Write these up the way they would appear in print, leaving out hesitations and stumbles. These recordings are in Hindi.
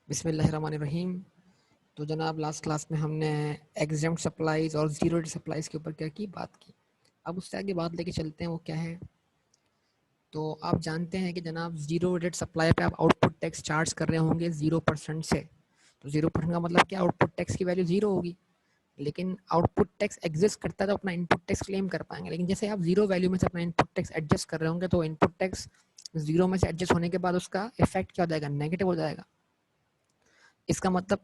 बिस्मिल्लाहिर्रहमानिर्रहीम। तो जनाब लास्ट क्लास में हमने एग्जाम सप्लाईज और जीरो रेट सप्लाईज के ऊपर क्या की बात की। अब उससे आगे बात लेके चलते हैं, वो क्या है। तो आप जानते हैं कि जनाब जीरो रेट सप्लाई पे आप आउटपुट टैक्स चार्ज कर रहे होंगे 0% से। तो 0% का मतलब क्या, आउटपुट टैक्स की वैल्यू जीरो होगी। लेकिन आउटपुट टैक्स एग्जिस्ट करता है तो अपना इनपुट टैक्स क्लेम कर पाएंगे। लेकिन जैसे आप जीरो वैल्यू में से अपना इनपुट टैक्स एडजस्ट कर रहे होंगे तो इनपुट टैक्स जीरो में से एडजस्ट होने के बाद उसका इफेक्ट क्या हो जाएगा, नेगेटिव हो जाएगा। इसका मतलब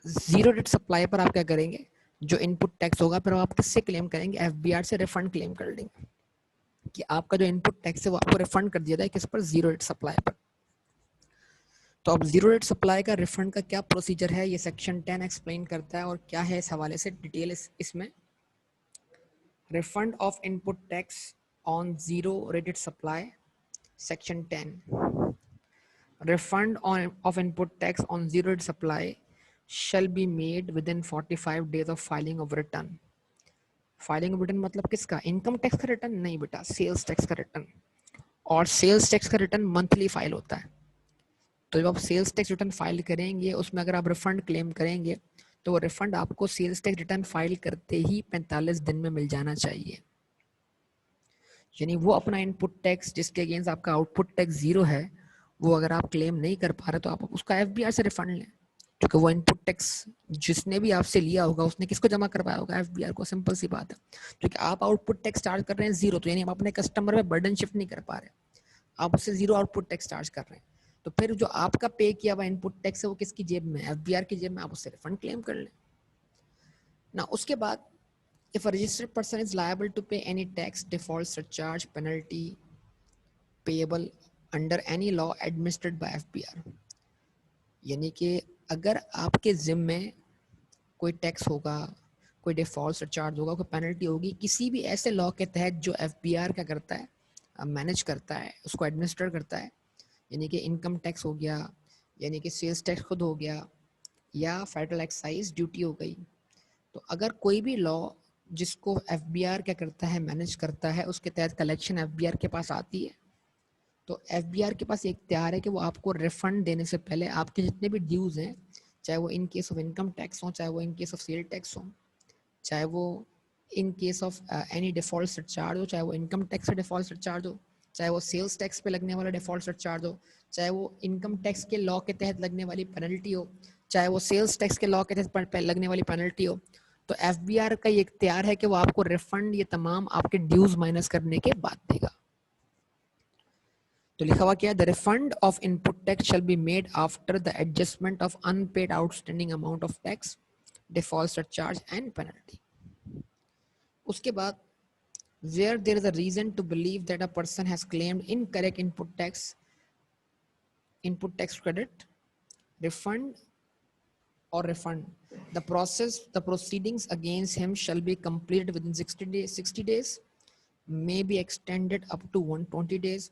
जीरो रेट सप्लाई पर आप क्या करेंगे, जो इनपुट टैक्स होगा फिर आप किससे क्लेम करेंगे, एफबीआर से रिफंड क्लेम कर लेंगे कि आपका जो इनपुट टैक्स है वो आपको रिफंड कर दिया जाए किस पर, जीरो रेट सप्लाई पर। तो अब जीरो रेट सप्लाई का रिफंड का क्या प्रोसीजर है, ये सेक्शन 10 एक्सप्लेन करता है और क्या है इस हवाले से डिटेल इसमें। Refund of input tax on zero rated supply, section 10। Refund of input tax on zero rate supply shall be made within 45 days of filing of return. Filing of return मतलब किसका, इनकम टैक्स का रिटर्न नहीं बेटा, सेल्स टैक्स का रिटर्न। और सेल्स टैक्स का रिटर्न मंथली फाइल होता है। तो जब आप सेल्स टैक्स रिटर्न फाइल करेंगे उसमें अगर आप रिफंड क्लेम करेंगे तो वो रिफंड आपको सेल्स टैक्स रिटर्न फाइल करते ही 45 दिन में मिल जाना चाहिए। यानी वो अपना इनपुट टैक्स जिसके अगेंस्ट आपका आउटपुट टैक्स जीरो है, वो अगर आप क्लेम नहीं कर पा रहे तो आप उसका एफबीआर से रिफंड लें। क्योंकि वो इनपुट टैक्स जिसने भी आपसे लिया होगा उसने किसको जमा करवाया होगा, एफबीआर को। सिंपल सी बात है। क्योंकि आप आउटपुट टैक्स चार्ज कर रहे हैं जीरो, तो यानी आप अपने कस्टमर पे बर्डन शिफ्ट नहीं कर पा रहे, आप उससे जीरो आउटपुट टैक्स चार्ज कर रहे हैं। तो फिर जो आपका पे किया हुआ इनपुट टैक्स है वो किसकी जेब में, एफबीआर की जेब में, आप उससे रिफंड क्लेम कर लें ना। उसके बाद if a registered person is liable to pay any tax, default, surcharge, penalty payable under any law administered by FBR, यानी कि अगर आपके जिम्मे कोई टैक्स होगा, कोई डिफॉल्ट सरचार्ज होगा, कोई पेनल्टी होगी किसी भी ऐसे लॉ के तहत जो एफबीआर क्या करता है, मैनेज करता है, उसको एडमिनिस्टर करता है। यानी कि इनकम टैक्स हो गया, यानी कि सेल्स टैक्स खुद हो गया, या फेडरल एक्साइज ड्यूटी हो गई। तो अगर कोई भी लॉ जिसको एफबीआर क्या करता है, मैनेज करता है, उसके तहत कलेक्शन एफबीआर के पास आती है, तो एफबीआर के पास एक इख्तियार है कि वो आपको रिफंड देने से पहले आपके जितने भी ड्यूज हैं, चाहे वो इन केस ऑफ इनकम टैक्स हो, चाहे वो इन केस ऑफ सेल टैक्स हो, चाहे वो इन case of any default surcharge हो, चाहे वो इनकम टैक्स से डिफॉल्ट सरचार्ज हो, चाहे वो सेल्स टैक्स पे लगने वाला डिफॉल्ट सरचार्ज हो, चाहे वो इनकम टैक्स के लॉ के तहत लगने वाली पेनल्टी हो, चाहे वो सेल्स टैक्स के लॉ के तहत लगने वाली पेनल्टी हो, तो एफबीआर का ये इख्तियार है कि वो आपको रिफंड ये तमाम आपके ड्यूज माइनस करने के बाद देगा। तो लिखा हुआ क्या है, the refund of input tax shall be made after the adjustment of unpaired outstanding amount of tax, default surcharge and penalty. उसके बाद where there is a reason to believe that a person has claimed incorrect input tax credit, refund the proceedings against him shall be completed within 60 days, may be extended up to 120 days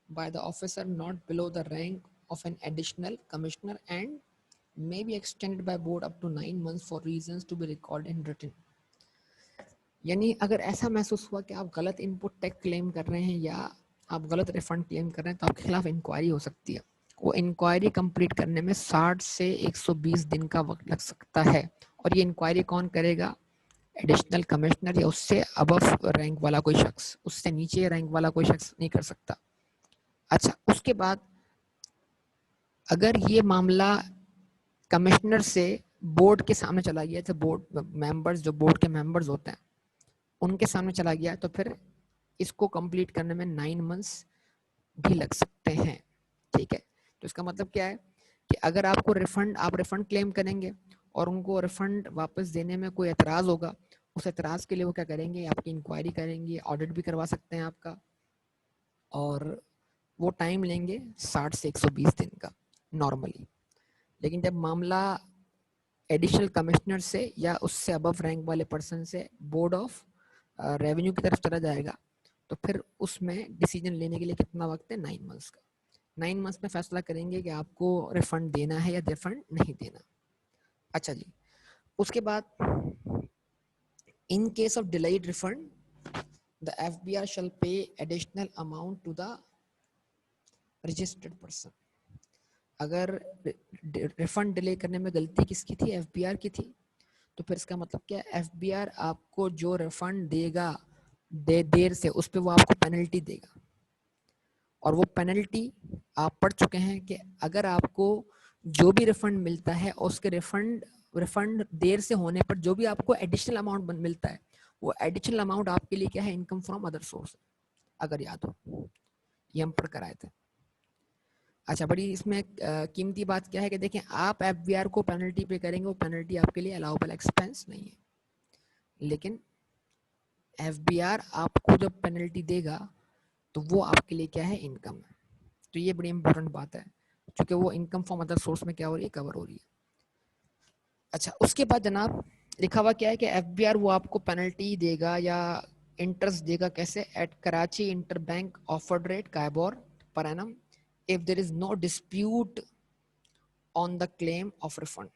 by the officer not below the rank of an additional commissioner, and may be extended by board up to 9 months for reasons to be recorded in written। यानी अगर ऐसा महसूस हुआ कि आप गलत इनपुट टैक्स क्लेम कर रहे हैं या आप गलत रिफंड क्लेम कर रहे हैं तो आपके खिलाफ इंक्वायरी हो सकती है। वो इंक्वायरी कंप्लीट करने में 60 से 120 दिन का वक्त लग सकता है। और ये इंक्वायरी कौन करेगा, एडिशनल कमिश्नर या उससे अबव रैंक वाला कोई शख्स, उससे नीचे रैंक वाला कोई शख्स नहीं कर सकता। अच्छा, उसके बाद अगर ये मामला कमिश्नर से बोर्ड के सामने चला गया, तो बोर्ड मेंबर्स, जो बोर्ड के मेंबर्स होते हैं उनके सामने चला गया, तो फिर इसको कंप्लीट करने में 9 मंथ्स भी लग सकते हैं। ठीक है, तो इसका मतलब क्या है कि अगर आपको आप रिफंड क्लेम करेंगे और उनको रिफंड वापस देने में कोई एतराज़ होगा, उस एतराज़ के लिए वो क्या करेंगे, आपकी इंक्वायरी करेंगे, ऑडिट भी करवा सकते हैं आपका, और वो टाइम लेंगे 60 से 120 दिन का नॉर्मली। लेकिन जब मामला एडिशनल कमिश्नर से या उससे अबव रैंक वाले पर्सन से बोर्ड ऑफ रेवेन्यू की तरफ चला जाएगा, तो फिर उसमें डिसीजन लेने के लिए कितना वक्त है, 9 मंथ्स का। 9 मंथ्स में फैसला करेंगे कि आपको रिफंड देना है या रिफंड नहीं देना। अच्छा जी, उसके बाद in case of delayed refund the FBR shall pay additional amount to the registered person. अगर रिफंड डिले करने में गलती किसकी थी, एफबीआर की थी, तो फिर इसका मतलब क्या है, एफबीआर आपको जो रिफंड देगा देर से, उस पर वो आपको पेनल्टी देगा। और वो पेनल्टी आप पढ़ चुके हैं कि अगर आपको जो भी रिफंड मिलता है, उसके रिफंड देर से होने पर जो भी आपको एडिशनल अमाउंट मिलता है, वो एडिशनल अमाउंट आपके लिए क्या है, इनकम फ्रॉम अदर सोर्स, अगर याद हो, ये हम पढ़ कर आए थे। अच्छा, बड़ी इसमें कीमती बात क्या है कि देखें, आप एफबीआर को पेनल्टी पे करेंगे, वो पेनल्टी आपके लिए अलाउबल एक्सपेंस नहीं है, लेकिन एफबीआर आपको जब पेनल्टी देगा तो वो आपके लिए क्या है, इनकम है। तो ये बड़ी इंपॉर्टेंट बात है, क्योंकि वो इनकम फ्रॉम अदर सोर्स में क्या हो रही है, कवर हो रही है। अच्छा, उसके बाद जनाब लिखा हुआ क्या है कि एफबीआर वो आपको पेनल्टी देगा या इंटरेस्ट देगा, कैसे, at Karachi inter bank offered rate KIBOR पर एनम if there is no dispute on the claim of refund.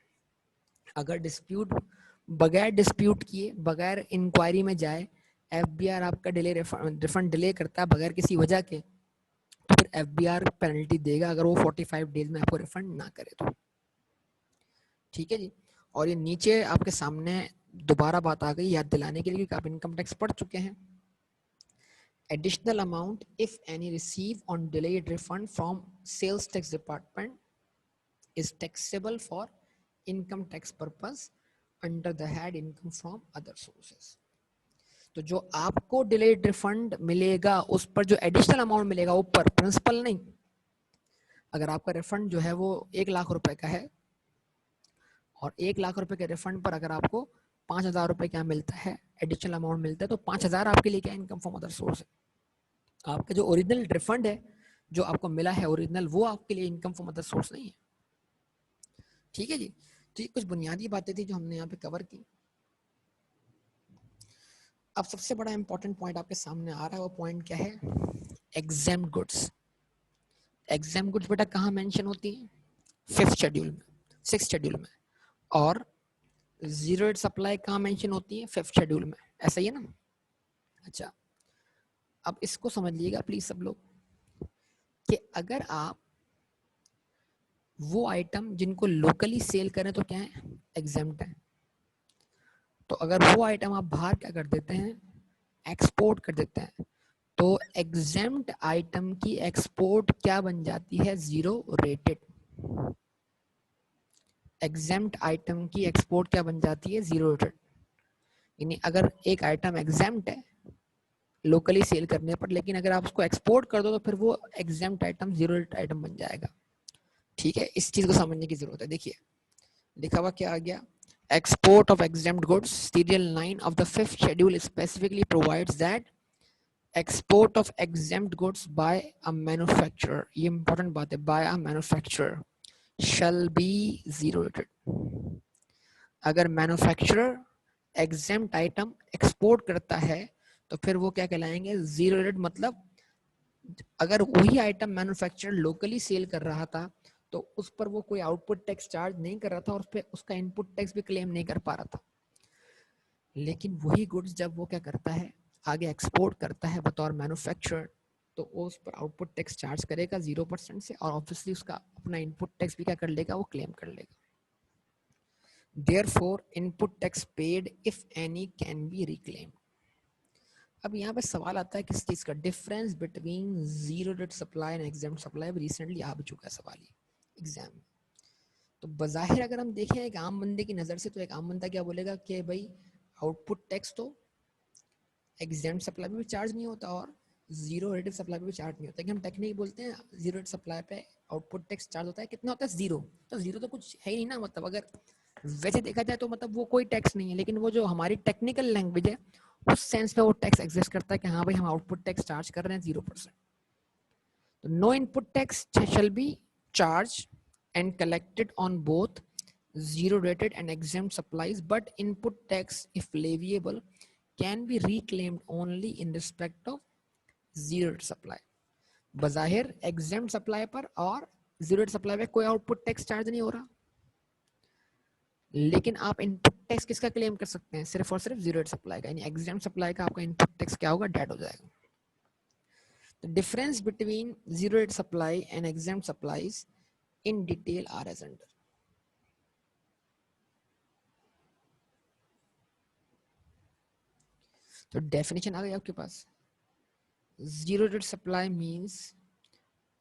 अगर डिस्प्यूट, बगैर डिस्प्यूट किए, बगैर इंक्वायरी में जाए, एफबीआर आपका रिफंड डिले करता है बगैर किसी वजह के, तो फिर एफबीआर पेनल्टी देगा अगर वो 45 डेज में आपको रिफंड ना करे तो। ठीक है जी। और ये नीचे आपके सामने दोबारा बात आ गई याद दिलाने के लिए, क्योंकि आप इनकम टैक्स पढ़ चुके हैं। Additional amount if any receive on delayed refund from sales tax department is taxable for income tax purpose under the head income from other sources। तो जो आपको डिलेड रिफंड मिलेगा, उस पर जो एडिशनल अमाउंट मिलेगा, ऊपर, प्रिंसिपल नहीं। अगर आपका रिफंड जो है वो 1 लाख रुपए का है, और 1 लाख रुपए के रिफंड पर अगर आपको 5,000 रुपए क्या मिलता है, एडिशनल अमाउंट मिलता है, तो 5,000 आपके लिए क्या, इनकम फ्रॉम अदर सोर्स है। आपका जो ओरिजिनल रिफंड है, जो आपको मिला है ओरिजिनल, वो आपके लिए इनकम फ्रॉम अदर सोर्स नहीं है। ठीक है जी। तो ये कुछ बुनियादी बातें थी जो हमने यहाँ पे कवर की। अब सबसे बड़ा इंपॉर्टेंट पॉइंट आपके सामने आ रहा है, वो पॉइंट क्या है, एग्जेम्प्ट गुड्स। एग्जेम्प्ट गुड्स बेटा कहाँ मेंशन होती है, 5th शेड्यूल में, 6th शेड्यूल में। और जीरो रेट सप्लाई कहाँ मेंशन होती है, 5th शेड्यूल में, ऐसा ही है ना। अच्छा, अब इसको समझ लीजिएगा प्लीज सब लोग, कि अगर आप वो आइटम जिनको लोकली सेल करें तो क्या है, एग्जेम्प्ट है। तो अगर वो आइटम आप बाहर क्या कर देते हैं, एक्सपोर्ट कर देते हैं, तो एग्जेम्प्ट आइटम की एक्सपोर्ट क्या बन जाती है, जीरो रेटेड। एग्जेम्प्ट आइटम की एक्सपोर्ट क्या बन जाती है, जीरो रेटेड। यानी अगर एक आइटम एग्जेम्प्ट है लोकली सेल करने पर, लेकिन अगर आप उसको एक्सपोर्ट कर दो तो फिर वो exempt item zero rated item बन जाएगा। ठीक है, इस चीज को समझने की जरूरत है। देखिए लिखा हुआ क्या आ गया, export of exempt goods, serial 9 of the 5th schedule specifically provides that export of exempt goods by a manufacturer, ये important बात है, by a manufacturer shall be zero rated। अगर मैन्युफैक्चरर exempt आइटम एक्सपोर्ट करता है तो फिर वो क्या कहलाएंगे, जीरो रेटेड। मतलब अगर वही आइटम मैन्युफैक्चरर लोकली सेल कर रहा था तो उस पर वो कोई आउटपुट टैक्स चार्ज नहीं कर रहा था, और उस पर उसका इनपुट टैक्स भी क्लेम नहीं कर पा रहा था। लेकिन वही गुड्स जब वो क्या करता है, आगे एक्सपोर्ट करता है बतौर मैन्युफैक्चरर, तो वो उस पर आउटपुट टैक्स चार्ज करेगा 0% से, और ऑब्वियसली उसका अपना इनपुट टैक्स भी क्या कर लेगा, वो क्लेम कर लेगा। Therefore, input tax paid if any can be reclaimed। अब यहाँ पे सवाल आता है किस चीज का, difference between zero rate supply and exempt supply. Recently आ भी चुका है सवाल ये एग्जाम में। तो बजाहिर अगर हम देखें एक आम बंदे की नज़र से, तो एक आम बंदा क्या बोलेगा कि भाई आउटपुट टैक्स तो एग्जाम सप्लाई में भी चार्ज नहीं होता और जीरो रेट सप्लाई में भी चार्ज नहीं होता, कि हम टेक्निक बोलते हैं जीरो रेट सप्लाई पे आउटपुट टैक्स चार्ज होता है, कितना होता है, जीरो। तो जीरो तो कुछ है ही नहीं ना, मतलब अगर वैसे देखा जाए तो मतलब वो कोई टैक्स नहीं है, लेकिन वो जो हमारी टेक्निकल लैंग्वेज है उस सेंस में वो टैक्स एग्जिस्ट करता है कि हाँ भाई हम आउटपुट टैक्स चार्ज कर रहे हैं 0%। तो no input tax shall be charge and collected on both zero rated and exempt supplies, but input tax if leviable can be reclaimed only in respect of zero rate supply। बजाहिर exempt supply पर और zero rate supply पे कोई आउटपुट टैक्स चार्ज नहीं हो रहा, लेकिन आप इनपुट टैक्स किसका क्लेम कर सकते हैं, सिर्फ और सिर्फ जीरो रेट सप्लाई का। यानी एग्जाम सप्लाई का आपका इनपुट टैक्स क्या होगा, डेड हो जाएगा। The difference between zero rate supply and exam supplies in detail are as under. तो डेफिनेशन आ गई आपके पास. Zero rate supply means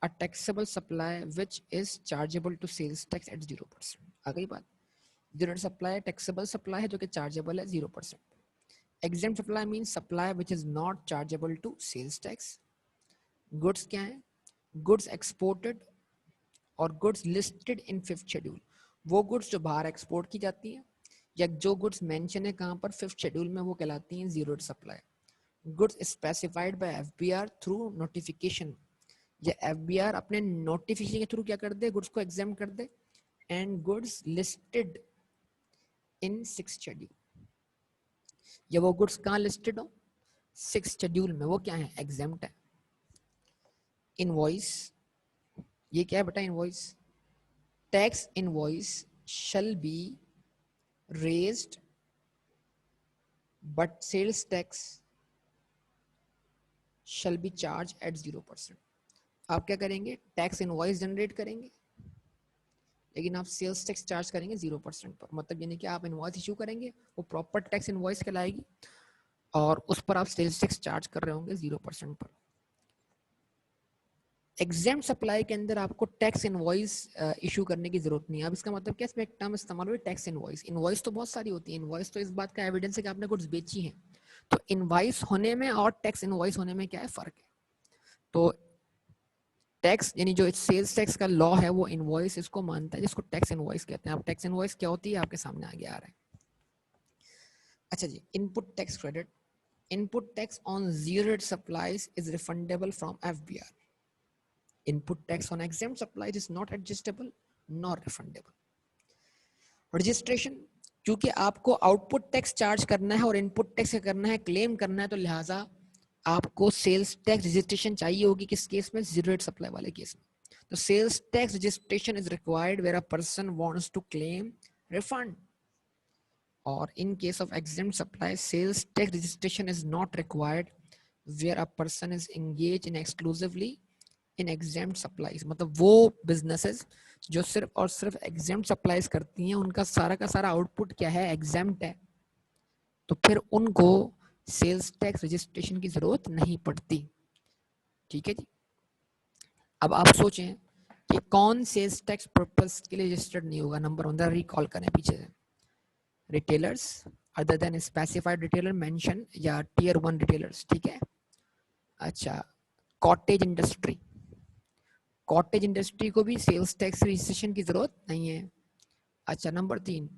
a taxable supply which is chargeable to sales tax at 0%. आ गई बात. Zero rate supply taxable supply है जो कि chargeable है 0%. Exempt supply means supply which is not chargeable to sales tax. Goods क्या है? Goods exported और goods listed in fifth schedule. वो गुड्स जो बाहर एक्सपोर्ट की जाती हैं या जो गुड्स मेंशन है कहाँ पर फिफ्थ शेड्यूल में, वो कहलाती हैं zero rate supply. Goods specified by FBR through notification, या एफबीआर अपने नोटिफिकेशन के थ्रू क्या कर दे, गुड्स को एग्जाम कर दे. And goods listed in six schedule, या वो गुड्स कहाँ लिस्टेड हो, सिक्स शेड्यूल में, वो क्या है, एग्जाम्प्ट है. इनवॉइस, ये क्या है बेटा, invoice. Tax invoice shall be raised but sales tax shall be charged at 0%. आप क्या करेंगे, टैक्स इनवॉइस जनरेट करेंगे लेकिन आप सेल्स टैक्स चार्ज करेंगे 0% पर. मतलब यानी कि आप इनवॉइस इशू करेंगे, वो प्रॉपर टैक्स इनवॉइस कहलाएगी और उस पर आप सेल्स टैक्स चार्ज कर रहे होंगे 0% पर. एग्जाम सप्लाई के अंदर आपको टैक्स इनवॉइस इशू करने की जरूरत नहीं है. अब इसका मतलब क्या, इसमें एक टर्म इस्तेमाल हुई टैक्स इनवॉइस. इनवॉइस तो बहुत सारी होती है. इनवॉइस तो इस बात का एविडेंस है कि आपने गुड्स बेची है. तो इनवॉइस होने में और टैक्स इनवॉइस होने में क्या है, फर्क है. तो टैक्स यानी जो सेल्स टैक्स का लॉ है वो इनवॉइस इसको मानता है, जिसको टैक्स इनवॉइस कहते हैं. अब टैक्स इनवॉइस क्या होती है आपके सामने आगे आ रहा है. अच्छा जी, input tax credit. Input tax on zero rate supplies is refundable from FBR. Input tax on exempt supplies is not adjustable nor refundable. Registration, क्योंकि आपको आउटपुट टैक्स चार्ज करना है और इनपुट टैक्स करना है, क्लेम करना है, तो लिहाजा आपको सेल्स टैक्स रजिस्ट्रेशन चाहिए होगी. किस केस में, जीरो रेट सप्लाई वाले केस में. तो sales tax registration is required where a person wants to claim refund. और in case of exempt supply, sales tax registration is not required where a person is engaged in exclusively in examined supplies. मतलब वो बिजनेसेस जो सिर्फ और सिर्फ एग्जाम्ड सप्लाईज करती हैं, उनका सारा का सारा आउटपुट क्या है, एग्जाम्ड है, तो फिर उनको सेल्स टैक्स रजिस्ट्रेशन की जरूरत नहीं पड़ती. ठीक है जी. अब आप सोचें कि कौन सेल्स टैक्स पर्पस के लिए रजिस्टर्ड नहीं होगा. नंबर 1 रिकॉल करें पीछे से. Retailers other than specified retailer mention, या टियर 1 रिटेलर्स. ठीक है. अच्छा, कॉटेज इंडस्ट्री. कॉटेज इंडस्ट्री को भी सेल्स टैक्स रजिस्ट्रेशन की जरूरत नहीं है. अच्छा, नंबर 3,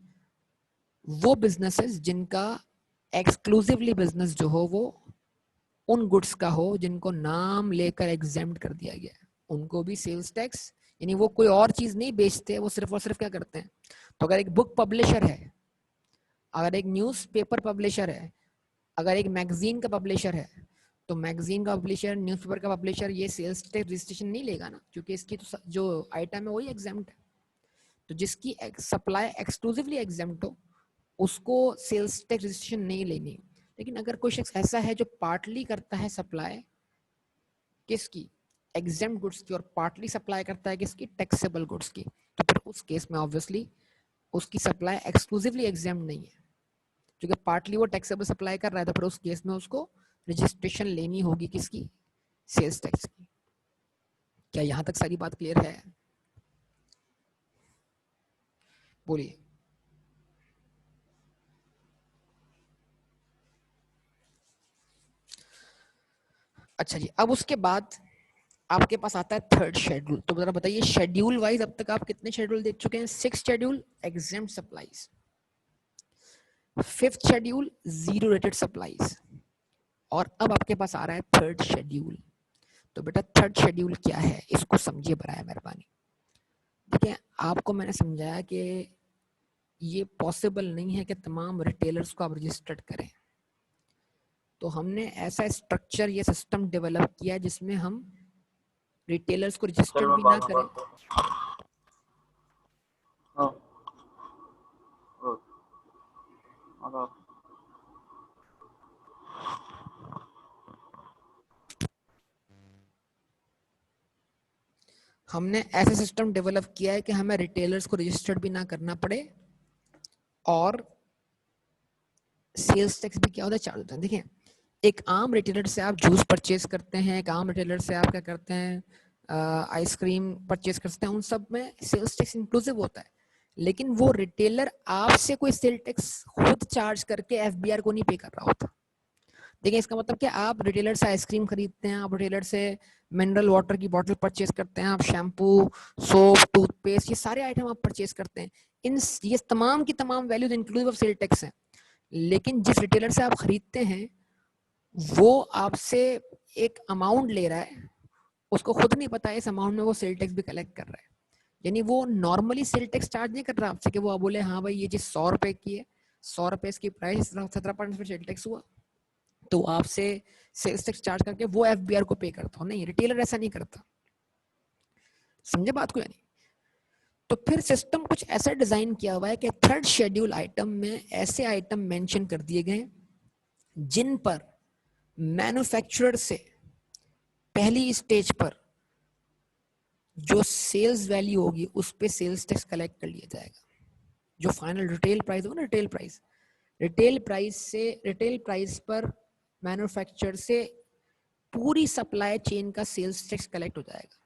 वो बिजनेसेस जिनका एक्सक्लूसिवली बिजनेस जो हो वो उन गुड्स का हो जिनको नाम लेकर एग्जेम्प्ट कर दिया गया है, उनको भी सेल्स टैक्स, यानी वो कोई और चीज नहीं बेचते, वो सिर्फ और सिर्फ क्या करते हैं. तो अगर एक बुक पब्लिशर है, अगर एक न्यूज़पेपर पब्लिशर है, अगर एक मैगजीन का पब्लिशर है, तो मैगजीन का पब्लिशर, न्यूज़पेपर का पब्लिशर ये सेल्स टैक्स रजिस्ट्रेशन नहीं लेगा ना, क्योंकि इसकी तो जो आइटम है वही एग्जाम्प्ट है. तो जिसकी सप्लाई एक्सक्लूसिवली एग्जाम्प्ट हो उसको सेल्स टैक्स रजिस्ट्रेशन नहीं लेनी. लेकिन अगर कोई शख्स ऐसा है जो पार्टली करता है सप्लाई किसकी, एग्जाम्प्ट गुड्स की, और पार्टली सप्लाई करता है किसकी, टैक्सेबल गुड्स की, तो फिर उस केस में ऑब्वियसली उसकी सप्लाई एक्सक्लूसिवली एग्जाम्प्ट नहीं है, क्योंकि पार्टली वो टैक्सेबल सप्लाई कर रहा है, तो फिर उस केस में उसको रजिस्ट्रेशन लेनी होगी किसकी, सेल्स टैक्स की. क्या यहां तक सारी बात क्लियर है? बोलिए. अच्छा जी, अब उसके बाद आपके पास आता है थर्ड शेड्यूल. तो जरा बताइए शेड्यूल वाइज अब तक आप कितने शेड्यूल देख चुके हैं. 6 schedule exempt supplies, 5th schedule zero rated supplies, और अब आपके पास आ रहा है थर्ड शेड्यूल. तो बेटा थर्ड शेड्यूल क्या है, इसको समझिए बराए मेहरबानी. देखिए, आपको मैंने समझाया कि ये पॉसिबल नहीं है कि तमाम रिटेलर्स को आप रजिस्टर्ड करें, तो हमने ऐसा स्ट्रक्चर, ये सिस्टम डेवलप किया जिसमें हम रिटेलर्स को रजिस्टर्ड भी ना करें. हमने ऐसा सिस्टम डेवलप किया है कि हमें रिटेलर्स को रजिस्टर्ड भी ना करना पड़े और सेल्स टैक्स भी क्या होता है, चार्ज होता है। देखिए, एक आम रिटेलर से आप जूस परचेज करते हैं, एक आम रिटेलर से आप क्या करते हैं, आइसक्रीम परचेज करते हैं, उन सब में सेल्स टैक्स इंक्लूसिव होता है। लेकिन वो रिटेलर आपसे कोई सेल टैक्स खुद चार्ज करके एफबीआर को नहीं पे कर रहा होता। देखिए, इसका मतलब क्या, आप रिटेलर से आइसक्रीम खरीदते हैं, आप रिटेलर से मिनरल वाटर की बोतल परचेज करते हैं, आप शैम्पू, सोप, टूथपेस्ट, ये सारे आइटम आप परचेज करते हैं, इन ये तमाम की तमाम values inclusive of sale tax हैं। लेकिन जिस रिटेलर से आप खरीदते हैं वो आपसे एक अमाउंट ले रहा है, उसको खुद नहीं पता इस अमाउंट में वो सेल टैक्स भी कलेक्ट कर रहा है। यानी वो नॉर्मली सेल टैक्स चार्ज नहीं कर रहा आपसे कि वो बोले हाँ भाई ये चीज 100 रुपए की है, 100 रुपए इसकी प्राइस, 17% सेल टैक्स हुआ, तो आपसे सेल्स टैक्स चार्ज करके वो एफबीआर को पे करता हो। नहीं, रिटेलर ऐसा नहीं करता। समझे बात को? यानी तो फिर सिस्टम कुछ ऐसा डिजाइन किया हुआ है कि थर्ड शेड्यूल आइटम में ऐसे आइटम मेंशन कर दिए गए जिन पर मैन्युफैक्चरर से पहली स्टेज पर जो सेल्स वैल्यू होगी उस पे सेल्स टैक्स कलेक्ट कर लिया जाएगा। जो फाइनल रिटेल प्राइस होगा ना, रिटेल प्राइस पर मैन्युफैक्चरर से पूरी सप्लाई चेन का सेल्स टैक्स कलेक्ट हो जाएगा।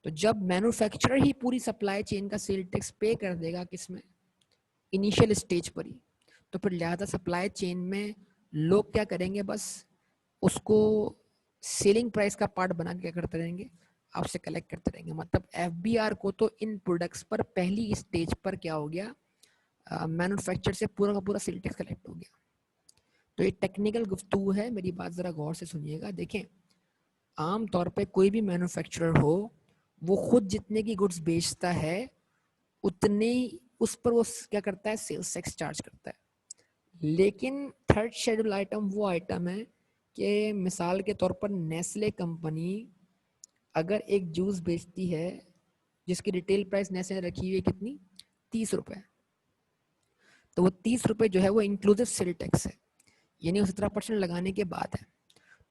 तो जब मैन्युफैक्चरर ही पूरी सप्लाई चेन का सेल टैक्स पे कर देगा किसमें, इनिशियल स्टेज पर ही, तो फिर लिहाजा सप्लाई चेन में लोग क्या करेंगे, बस उसको सेलिंग प्राइस का पार्ट बना के क्या करते रहेंगे, आपसे कलेक्ट करते रहेंगे। मतलब एफबीआर को तो इन प्रोडक्ट्स पर पहली स्टेज पर क्या हो गया, मैन्युफैक्चर से पूरा का पूरा सेल टैक्स कलेक्ट हो गया। तो ये टेक्निकल गुफ्तगू है, मेरी बात जरा गौर से सुनिएगा। देखें, आम तौर पे कोई भी मैन्युफैक्चरर हो, वो खुद जितने की गुड्स बेचता है उतने उस पर वो क्या करता है, सेल्स टैक्स चार्ज करता है। लेकिन थर्ड शेड्यूल आइटम वो आइटम है कि मिसाल के तौर पर नेस्ले कंपनी अगर एक जूस बेचती है जिसकी रिटेल प्राइस नेस्ले ने रखी हुई है कितनी, 30 रुपए, तो वो 30 रुपए जो है वो इंक्लूसिव सेल टैक्स है, यानी 17% लगाने के बाद है।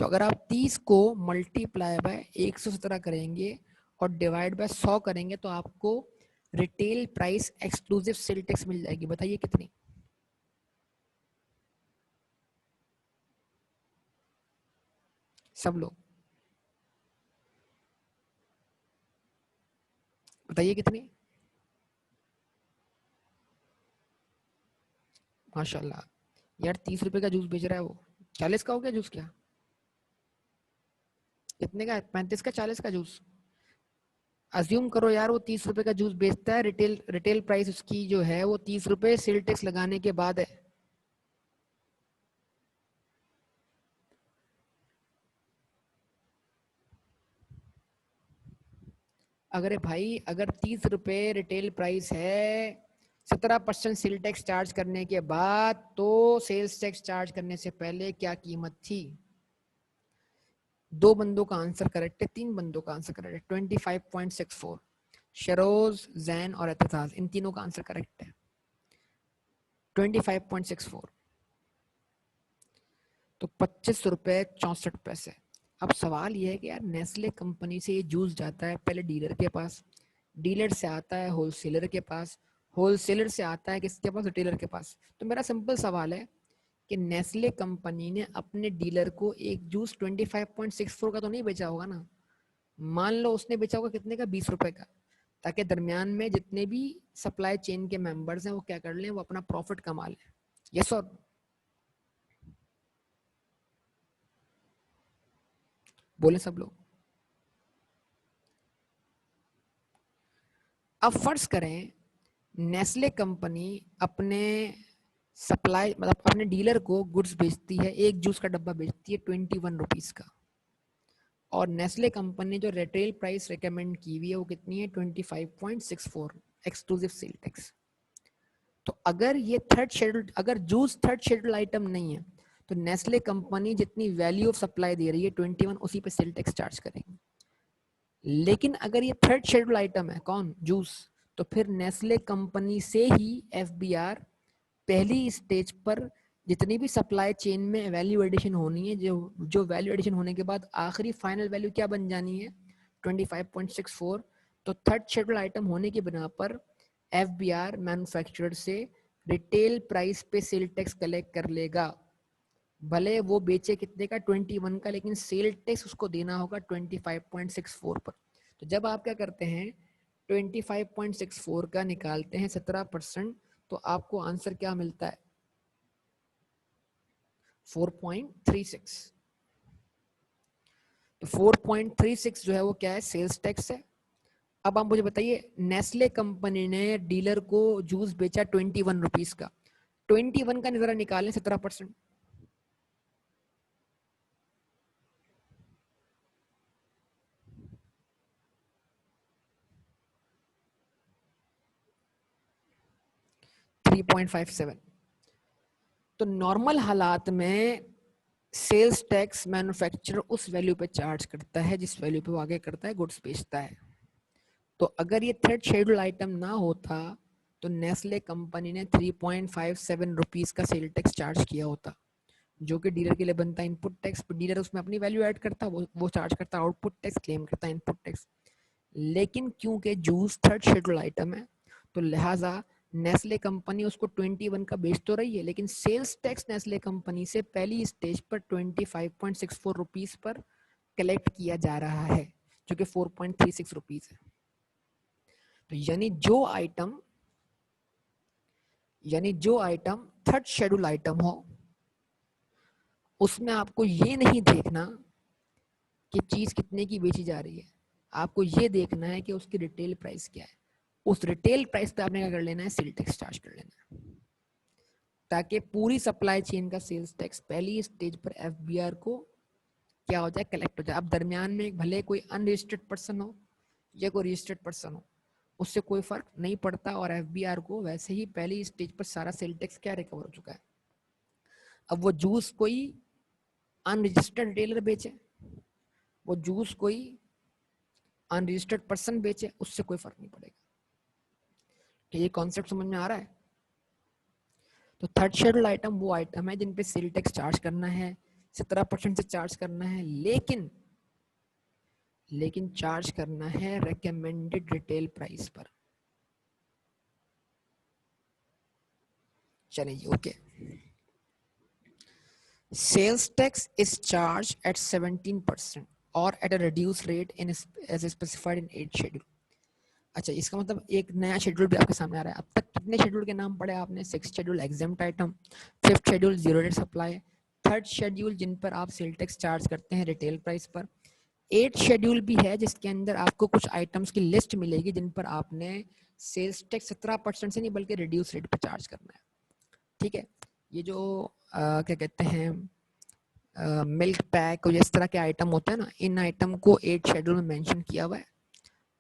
तो अगर आप 30 को मल्टीप्लाई बाय 117 करेंगे और डिवाइड बाय 100 करेंगे तो आपको retail price exclusive sale tax मिल जाएगी। बताइए कितनी? सब लोग बताइए कितनी? माशाल्लाह यार, 30 रुपए का जूस बेच रहा है वो, 40 का हो गया जूस क्या? कितने का है? 35 का, 40 का जूस? अज्यूम करो यार वो 30 रुपए का जूस बेचता है, रिटेल प्राइस उसकी जो है वो 30 रुपए सेल टैक्स लगाने के बाद है। अगर भाई, अगर 30 रुपए रिटेल प्राइस है, 17% सेल टैक्स चार्ज करने के बाद, तो सेल्स टैक्स चार्ज करने से पहले क्या कीमत थी? दो बंदों का आंसर करेक्ट है, तीन बंदों का आंसर करेक्ट है, 25.64। शरोज, जैन और एतजाज, इन तीनों का आंसर करेक्ट है, 25.64। तो 25 रुपए 64 पैसे। अब सवाल यह है कि यार नेस्ले कंपनी से ये जूस जाता है पहले डीलर के पास, डीलर से आता है होलसेलर के पास, होलसेलर से आता है किसके पास, रिटेलर के पास। तो मेरा सिंपल सवाल है कि नेस्ले कंपनी ने अपने डीलर को एक जूस 25.64 का तो नहीं बेचा होगा ना? मान लो उसने बेचा होगा कितने का, 20 रुपए का, ताकि दरमियान में जितने भी सप्लाई चेन के मेंबर्स हैं वो क्या कर लें, वो अपना प्रॉफिट कमा लें। यस और बोले सब लोग। अब फर्ज करें नेस्ले कंपनी अपने सप्लाई मतलब अपने डीलर को गुड्स बेचती है, एक जूस का डब्बा बेचती है 21 रुपीज का, और नेस्ले कंपनी ने जो रिटेल प्राइस रिकमेंड की हुई है वो कितनी है, 25.64 एक्सक्लूसिव सेल टैक्स। तो अगर ये थर्ड शेड्यूल, अगर जूस थर्ड शेड्यूल आइटम नहीं है, तो नेस्ले कंपनी जितनी वैल्यू ऑफ सप्लाई दे रही है 21, उसी पे सेल टैक्स चार्ज करेगी। लेकिन अगर ये थर्ड शेड्यूल आइटम है, कौन, जूस, तो फिर नेस्ले कंपनी से ही एफबीआर पहली स्टेज पर जितनी भी सप्लाई चेन में वैल्यू एडिशन होनी है, जो जो वैल्यू एडिशन होने के बाद आखिरी फाइनल वैल्यू क्या बन जानी है, 25.64, तो थर्ड शेड्यूल आइटम होने की बिना पर एफबीआर मैन्युफैक्चरर से रिटेल प्राइस पे सेल टैक्स कलेक्ट कर लेगा। भले वो बेचे कितने का 21 का, लेकिन सेल टैक्स उसको देना होगा 25.64 पर। तो जब आप क्या करते हैं 25.64 का निकालते हैं 17%, तो आपको आंसर क्या मिलता है 4.36। तो 4.36 जो है वो क्या है सेल्स टैक्स है। अब आप मुझे बताइए नेस्ले कंपनी ने डीलर को जूस बेचा 21 रुपीज का, 21 का जरा निकालें 17%। 3.57। तो नॉर्मल हालात में सेल्स टैक्स मैन्युफैक्चरर उस वैल्यू पे चार्ज करता है जिस वैल्यू पे वो आगे करता है गुड्स बेचता है। तो अगर ये थर्ड शेड्यूल आइटम ना होता तो नेस्ले कंपनी ने 3.57 रुपीज का सेल टैक्स चार्ज किया होता, जो कि डीलर के लिए बनता है इनपुट टैक्स। डीलर उसमें अपनी वैल्यू ऐड करता, वो चार्ज करता आउटपुट टैक्स, क्लेम करता इनपुट टैक्स। लेकिन क्योंकि जूस थर्ड शेड्यूल आइटम है तो लिहाजा नेस्ले कंपनी उसको 21 का बेच तो रही है, लेकिन सेल्स टैक्स नेस्ले कंपनी से पहली स्टेज पर 25.64 रुपीज पर कलेक्ट किया जा रहा है, जो कि 4.36 रुपीज है। तो यानी जो आइटम थर्ड शेड्यूल आइटम हो उसमें आपको ये नहीं देखना कि चीज कितने की बेची जा रही है, आपको ये देखना है कि उसकी रिटेल प्राइस क्या है। उस रिटेल प्राइस पे आपने क्या कर लेना है सेल टैक्स चार्ज कर लेना है, ताकि पूरी सप्लाई चेन का सेल्स टैक्स पहली स्टेज पर एफबीआर को क्या हो जाए कलेक्ट हो जाए। अब दरमियान में भले कोई अनरजिस्टर्ड पर्सन हो या कोई रजिस्टर्ड पर्सन हो, उससे कोई फर्क नहीं पड़ता, और एफबीआर को वैसे ही पहली स्टेज पर सारा सेल टैक्स क्या रिकवर हो चुका है। अब वो जूस कोई अनरजिस्टर्ड रिटेलर बेचे, वो जूस कोई अनरजिस्टर्ड पर्सन बेचे, उससे कोई फर्क नहीं पड़ेगा। तो ये कॉन्सेप्ट समझ में आ रहा है। तो थर्ड शेड्यूल आइटम वो आइटम है जिन पे सेल टैक्स चार्ज करना है, 17% से चार्ज करना है, लेकिन चार्ज करना है रेकमेंडेड रिटेल प्राइस पर। चलिए okay. Sales tax is charge at 17% और at a reduce rate in as specified in 8 schedule. अच्छा, इसका मतलब एक नया शेड्यूल भी आपके सामने आ रहा है। अब तक कितने शेड्यूल के नाम पढ़े आपने? 6th schedule exempt item, 5th schedule zero rate supply, 3rd schedule जिन पर आप सेल टैक्स चार्ज करते हैं रिटेल प्राइस पर, 8th शेड्यूल भी है जिसके अंदर आपको कुछ आइटम्स की लिस्ट मिलेगी जिन पर आपने सेल्स टैक्स 17% से नहीं बल्कि रिड्यूस रेट पर चार्ज करना है। ठीक है, ये जो क्या कहते हैं मिल्क पैक और इस तरह के आइटम होते हैं ना, इन आइटम को 8 शेड्यूल में मेंशन किया हुआ है,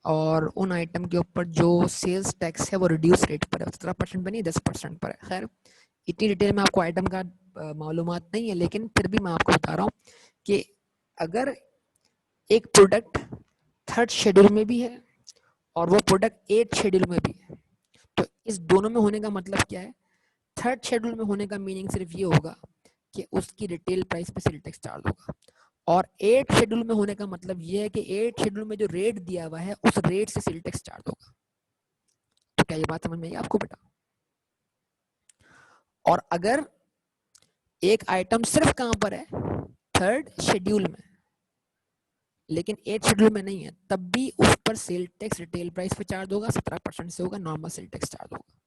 और उन आइटम के ऊपर जो सेल्स टैक्स है वो रिड्यूस रेट पर है, 17% पर नहीं 10% पर है। खैर इतनी डिटेल में आपको आइटम का मालूमात नहीं है, लेकिन फिर भी मैं आपको बता रहा हूँ कि अगर एक प्रोडक्ट 3rd शेड्यूल में भी है और वो प्रोडक्ट 8th शेड्यूल में भी है, तो इस दोनों में होने का मतलब क्या है? 3rd शेड्यूल में होने का मीनिंग सिर्फ ये होगा कि उसकी रिटेल प्राइस पे सेल टैक्स चार्ज होगा, और 8th शेड्यूल में होने का मतलब ये है कि 8th शेड्यूल में जो रेट दिया हुआ है उस रेट से सेल टैक्स चार्ज होगा। तो क्या ये बात समझ में आई आपको बेटा? और अगर एक आइटम सिर्फ कहां पर है 3rd शेड्यूल में, लेकिन 8th शेड्यूल में नहीं है, तब भी उस पर सेल टैक्स रिटेल प्राइस पे चार्ज होगा, 17% से होगा, नॉर्मल सेल टैक्स चार्ज होगा।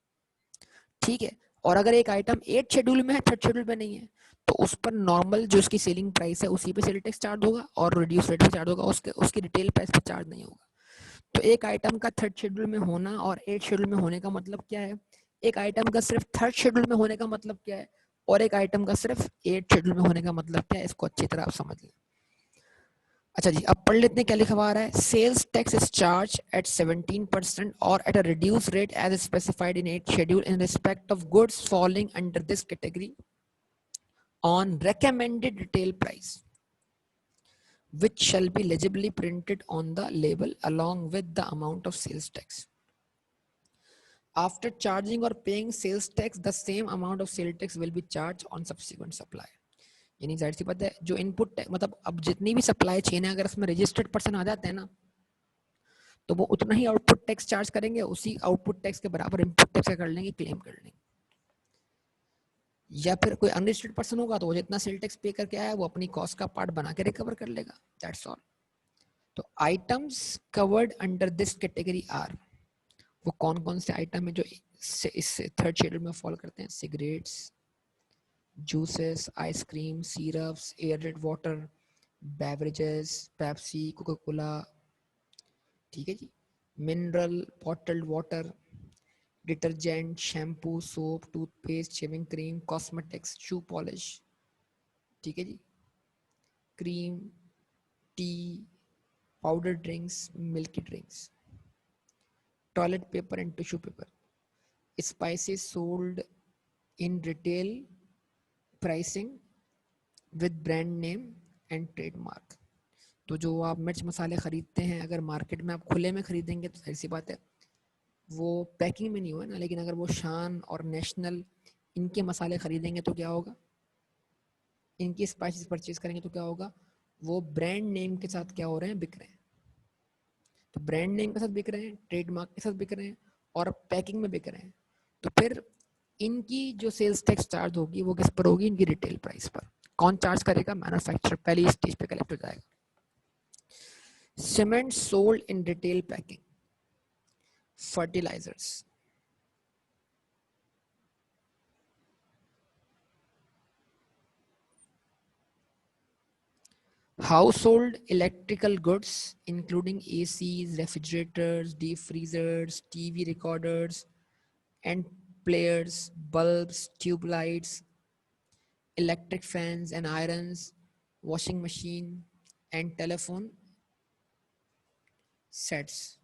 ठीक है, और अगर एक आइटम 8th शेड्यूल में है 3rd शेड्यूल में नहीं है, तो उस पर नॉर्मल जो उसकी सेलिंग प्राइस है उसी पे सेल टैक्स चार्ज होगा और रिड्यूस रेट पे चार्ज होगा, उसकी रिटेल प्राइस पे चार्ज नहीं होगा। तो एक आइटम का 3rd शेड्यूल में होना और 8th शेड्यूल में होने का मतलब क्या है? एक आइटम का सिर्फ 3rd शेड्यूल में होने का मतलब क्या है, और एक आइटम का सिर्फ 8th शेड्यूल में होने का मतलब क्या है? इसको अच्छी तरह आप समझ लें। अच्छा जी, अब पढ़ लेते हैं क्या लिखा हुआ आ रहा है। Sales tax is charge at 17% और at a reduce rate as specified in 8th schedule in respect of goods falling under this category on recommended retail price, which shall be legibly printed on the label along with the amount of sales tax. After charging or paying sales tax, the same amount of sales tax will be charged on subsequent supply. यानी जाहिर सी बात है जो इनपुट मतलब अब जितनी भी सप्लाई चेन है अगर उसमें रजिस्टर्ड पर्सन आ जाते हैं ना, तो वो उतना ही आउटपुट टैक्स चार्ज करेंगे, उसी आउटपुट टैक्स के बराबर इनपुट टैक्स कर लेंगे, क्लेम कर लेंगे। या फिर कोई अनरजिस्टर्ड पर्सन होगा तो वो जितना सेल टैक्स पे करके आया वो अपनी कॉस्ट का पार्ट बना के रिकवर कर लेगा, दैट्स ऑल। तो items covered under this category are, वो कौन कौन से आइटम है जो इस थर्ड शेड्यूल में फॉलो करते हैं? Cigarettes, juices, ice cream, syrups, aerated water, beverages, Pepsi, Coca Cola, ठीक है जी, mineral bottled water, detergent, shampoo, soap, toothpaste, shaving cream, cosmetics, shoe polish, ठीक है जी, cream, tea, powder drinks, milky drinks, toilet paper and tissue paper, spices sold in retail pricing with brand name and trademark. तो जो आप मिर्च मसाले खरीदते हैं, अगर मार्केट में आप खुले में खरीदेंगे तो ऐसी बात है वो पैकिंग में नहीं हुआ ना, लेकिन अगर वो शान और नेशनल इनके मसाले खरीदेंगे तो क्या होगा, इनकी स्पाइसेस परचेज करेंगे तो क्या होगा, वो ब्रांड नेम के साथ क्या हो रहे हैं, बिक रहे हैं। तो ब्रांड नेम के साथ बिक रहे हैं, ट्रेडमार्क के साथ बिक रहे हैं और पैकिंग में बिक रहे हैं, तो फिर इनकी जो सेल्स टैक्स चार्ज होगी वो किस पर होगी, इनकी रिटेल प्राइस पर। कौन चार्ज करेगा, मैन्युफैक्चरर पहली स्टेज पे कलेक्ट हो जाएगा। Cement sold in retail packing, fertilizers, household electrical goods including ACs, refrigerators, deep freezers, TV recorders and players, bulbs, tube lights, electric fans and irons, washing machine and telephone sets.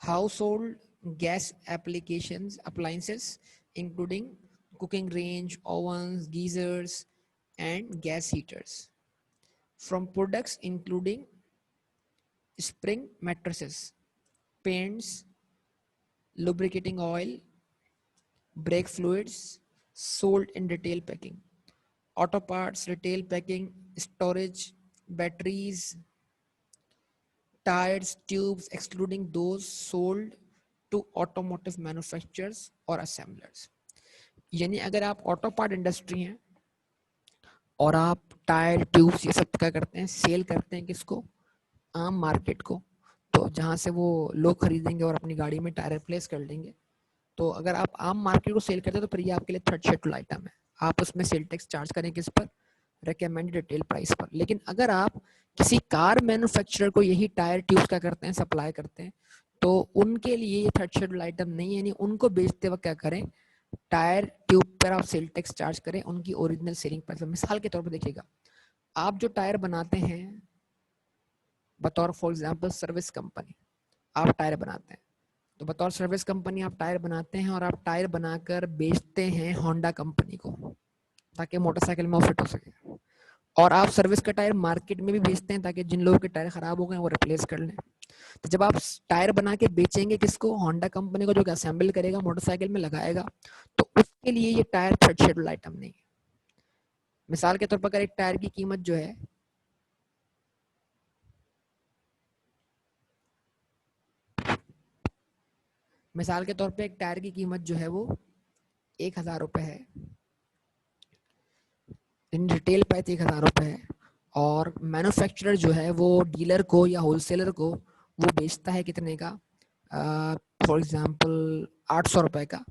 Household gas appliances including cooking range, ovens, geysers and gas heaters. From products including spring mattresses, paints, lubricating oil, brake fluids sold in retail packing, auto parts, retail packing, storage, batteries, tires, tubes, excluding those sold to automotive manufacturers or assemblers. यानी अगर आप ऑटो पार्ट इंडस्ट्री हैं और आप टायर, ट्यूब्स ये सब क्या करते हैं, सेल करते हैं किसको, आम मार्केट को, तो जहाँ से वो लोग खरीदेंगे और अपनी गाड़ी में टायर रिप्लेस कर लेंगे, तो अगर आप आम मार्केट को सेल करते हैं तो फिर ये आपके लिए थर्ड शेड्यूल आइटम है, आप उसमें सेल टैक्स चार्ज करें किस पर, रिकमेंडेड रिटेल प्राइस पर। लेकिन अगर आप किसी कार मैन्युफैक्चरर को यही टायर ट्यूब्स क्या करते हैं, सप्लाई करते हैं, तो उनके लिए ये थर्ड शेड्यूल आइटम नहीं है, यानी उनको बेचते वक्त क्या करें, टायर ट्यूब पर आप सेल टैक्स चार्ज करें उनकी ओरिजिनल सेलिंग प्राइस। मिसाल के तौर पर देखिएगा, आप जो टायर बनाते हैं बतौर फॉर एग्जांपल सर्विस कंपनी, आप टायर बनाते हैं, तो बतौर सर्विस कंपनी आप टायर बनाते हैं और आप टायर बनाकर बेचते हैं होंडा कंपनी को ताकि मोटरसाइकिल में वो फिट हो सके, और आप सर्विस का टायर मार्केट में भी बेचते हैं ताकि जिन लोगों के टायर खराब हो गए वो रिप्लेस कर लें। तो जब आप टायर बना के बेचेंगे किसको, होंडा कंपनी को, जो कि असेंबल करेगा मोटरसाइकिल में लगाएगा, तो उसके लिए ये टायर थर्ड शेड्यूल आइटम नहीं है। मिसाल के तौर पर अगर एक टायर की कीमत जो है मिसाल के तौर पे एक टायर की कीमत जो है वो 1,000 रुपये है, इन रिटेल प्राइस 1,000 रुपये है, और मैन्युफैक्चरर जो है वो डीलर को या होलसेलर को वो बेचता है कितने का, फॉर एग्जांपल 800 रुपये का,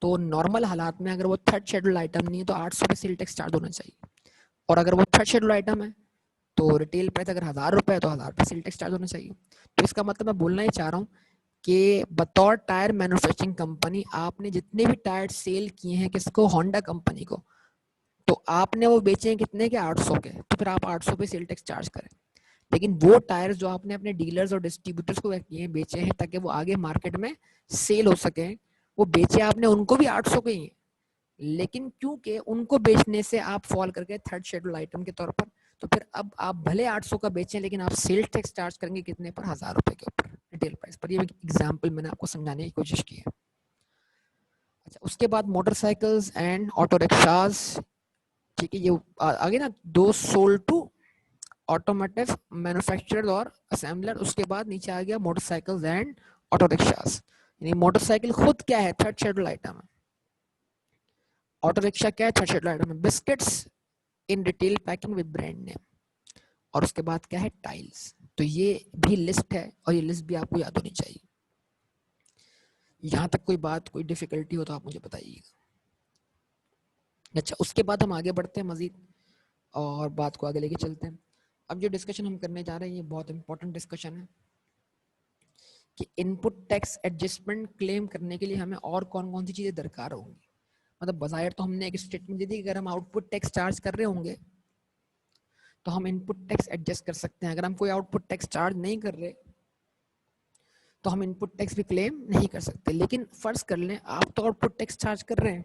तो नॉर्मल हालात में अगर वो थर्ड शेड्यूल आइटम नहीं है तो 800 पे सेल टैक्स चार्ज होना चाहिए, और अगर वो थर्ड शेड्यूल आइटम है तो रिटेल प्राइस अगर 1,000 रुपये है तो 1,000 पे सेल टैक्स चार्ज होना चाहिए। तो इसका मतलब मैं बोलना ही चाह रहा हूँ कि बतौर टायर मैन्युफैक्चरिंग कंपनी आपने जितने भी टायर सेल किए हैं किसको, होंडा कंपनी को, तो आपने वो बेचे हैं कितने के, 800 के, तो फिर आप 800 पे सेल टैक्स चार्ज करें। लेकिन वो टायर्स जो आपने अपने डीलर्स और डिस्ट्रीब्यूटर्स को किए बेचे हैं ताकि वो आगे मार्केट में सेल हो सके, वो बेचे आपने उनको भी 800 के ही, लेकिन क्योंकि उनको बेचने से आप फॉल करके थर्ड शेड्यूल आइटम के तौर पर, तो फिर अब आप भले 800 का बेचें लेकिन आप सेल टैक्स चार्ज करेंगे कितने पर, 1,000 रुपए के ऊपर रिटेल प्राइस पर। ये एक एग्जांपल मैंने आपको समझाने की कोशिश की है। अच्छा, उसके बाद मोटरसाइकिल्स एंड ऑटो रिक्शाज, ठीक है, ये आगे ना, दो सोल्ड टू ऑटोमोटिव मैन्युफैक्चरर और असेंबलर, उसके बाद नीचे आ गया मोटरसाइकिल्स एंड ऑटो रिक्शास। यानी मोटरसाइकिल खुद क्या है, थर्ड शेड्यूल आइटम है। ऑटो रिक्शा क्या है, थर्ड शेड्यूल आइटम है। Biscuits in retail packing with brand name, और उसके बाद क्या है, टाइल्स। तो ये भी लिस्ट है और ये लिस्ट भी आपको याद होनी चाहिए। यहाँ तक कोई बात, कोई डिफिकल्टी हो तो आप मुझे बताइएगा। अच्छा, उसके बाद हम आगे बढ़ते हैं मजीद और बात को आगे लेके चलते हैं। अब जो डिस्कशन हम करने जा रहे हैं ये बहुत इंपॉर्टेंट डिस्कशन है कि इनपुट टैक्स एडजस्टमेंट क्लेम करने के लिए हमें और कौन कौन सी चीज़ें दरकार होंगी। मतलब बज़ाहिर तो हमने एक स्टेटमेंट दी थी कि अगर हम आउटपुट टैक्स चार्ज कर रहे होंगे तो हम इनपुट टैक्स एडजस्ट कर सकते हैं। अगर हम कोई आउटपुट टैक्स चार्ज नहीं कर रहे तो हम इनपुट टैक्स भी क्लेम नहीं कर सकते। लेकिन फर्ज कर लें आप तो आउटपुट टैक्स चार्ज कर रहे हैं,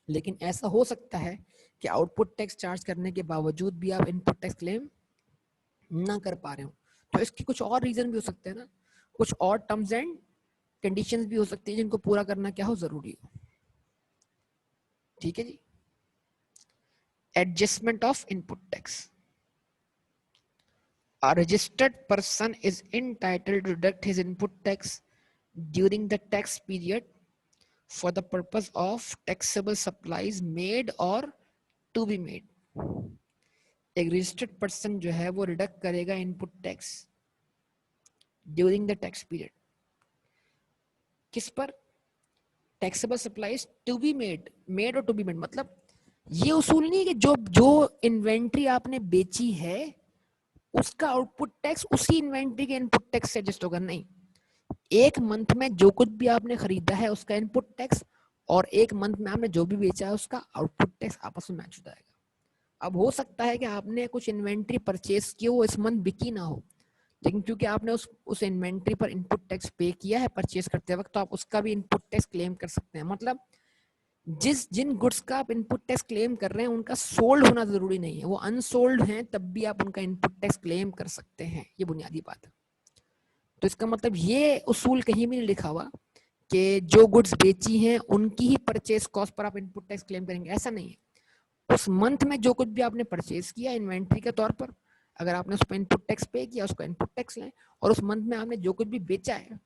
लेकिन ऐसा हो सकता है कि आउटपुट टैक्स चार्ज करने के बावजूद भी आप इनपुट टैक्स क्लेम ना कर पा रहे हो। तो इसके कुछ और रीजन भी हो सकते हैं ना, कुछ और टर्म्स एंड कंडीशंस भी हो सकती है जिनको पूरा करना क्या हो, जरूरी हो। ठीक है जी। Adjustment of input tax. A registered person is entitled to deduct his input tax during the tax period for the purpose of taxable supplies made or to be made. एक रजिस्टर्ड पर्सन जो है वो रिडक्ट करेगा input tax during the tax period. किस पर? Taxable supplies to be made, made और टू बी मेड। मतलब ये उसूल नहीं है कि जो जो इन्वेंट्री आपने बेची है उसका आउटपुट टैक्स उसी इन्वेंट्री के इनपुट टैक्स से एडजस्ट होगा, नहीं। एक मंथ में जो कुछ भी आपने खरीदा है उसका इनपुट टैक्स और एक मंथ में आपने जो भी बेचा है उसका आउटपुट टैक्स आपस में मैच हो जाएगा। अब हो सकता है कि आपने कुछ इन्वेंट्री परचेस की हो, इस मंथ बिकी ना हो, लेकिन क्योंकि आपने उस इन्वेंट्री पर इनपुट टैक्स पे किया है परचेस करते वक्त, तो आप उसका भी इनपुट टैक्स क्लेम कर सकते हैं। मतलब जिन गुड्स का आप इनपुट टैक्स क्लेम कर रहे हैं उनका सोल्ड होना जरूरी नहीं है, वो अनसोल्ड हैं तब भी आप उनका इनपुट टैक्स क्लेम कर सकते हैं। ये बुनियादी बात है। तो इसका मतलब ये उसूल कहीं भी नहीं लिखा हुआ कि जो गुड्स बेची हैं उनकी ही परचेस कॉस्ट पर आप इनपुट टैक्स क्लेम करेंगे, ऐसा नहीं है। उस मंथ में जो कुछ भी आपने परचेस किया इन्वेंट्री के तौर पर, अगर आपने उस पर इनपुट टैक्स पे किया उसका इनपुट टैक्स लें, और उस मंथ में आपने जो कुछ भी बेचा है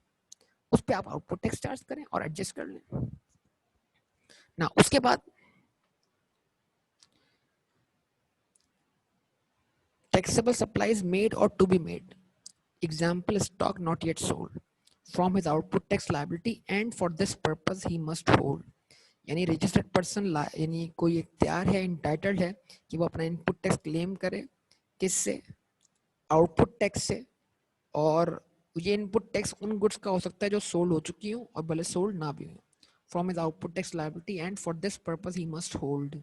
उस पर आप आउटपुट टैक्स चार्ज करें और एडजस्ट कर लें ना। उसके बाद taxable supplies made or to be made, example stock not yet sold, from his output tax liability and for this purpose he must hold। यानी रजिस्टर्ड पर्सन यानी कोई इख्तियार है, इंटाइटल्ड है कि वो अपना इनपुट टैक्स क्लेम करे, किससे? आउटपुट टैक्स से। और ये इनपुट टैक्स उन गुड्स का हो सकता है जो सोल्ड हो चुकी हो और भले सोल्ड ना भी हो। From his output tax liability and for this purpose he must hold.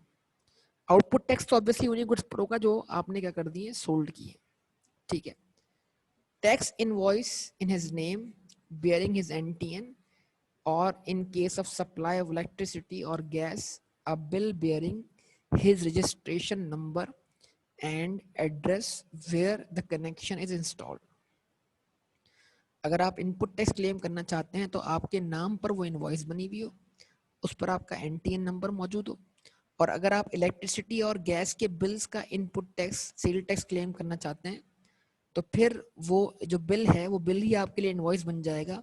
Output tax तो ऑब्वियसली उन्हीं गुड्स पर होगा जो आपने क्या कर दिए, सोल्ड किए। ठीक है। Tax invoice in his name bearing his NTN, or in case of supply of electricity or gas, a bill bearing his registration number and address where the connection is installed। अगर आप इनपुट टैक्स क्लेम करना चाहते हैं तो आपके नाम पर वो इनवॉइस बनी हुई हो, उस पर आपका NTN नंबर मौजूद हो। और अगर आप इलेक्ट्रिसिटी और गैस के बिल्स का input tax, sale tax claim करना चाहते हैं तो फिर वो जो बिल है वो बिल ही आपके लिए इनवॉइस बन जाएगा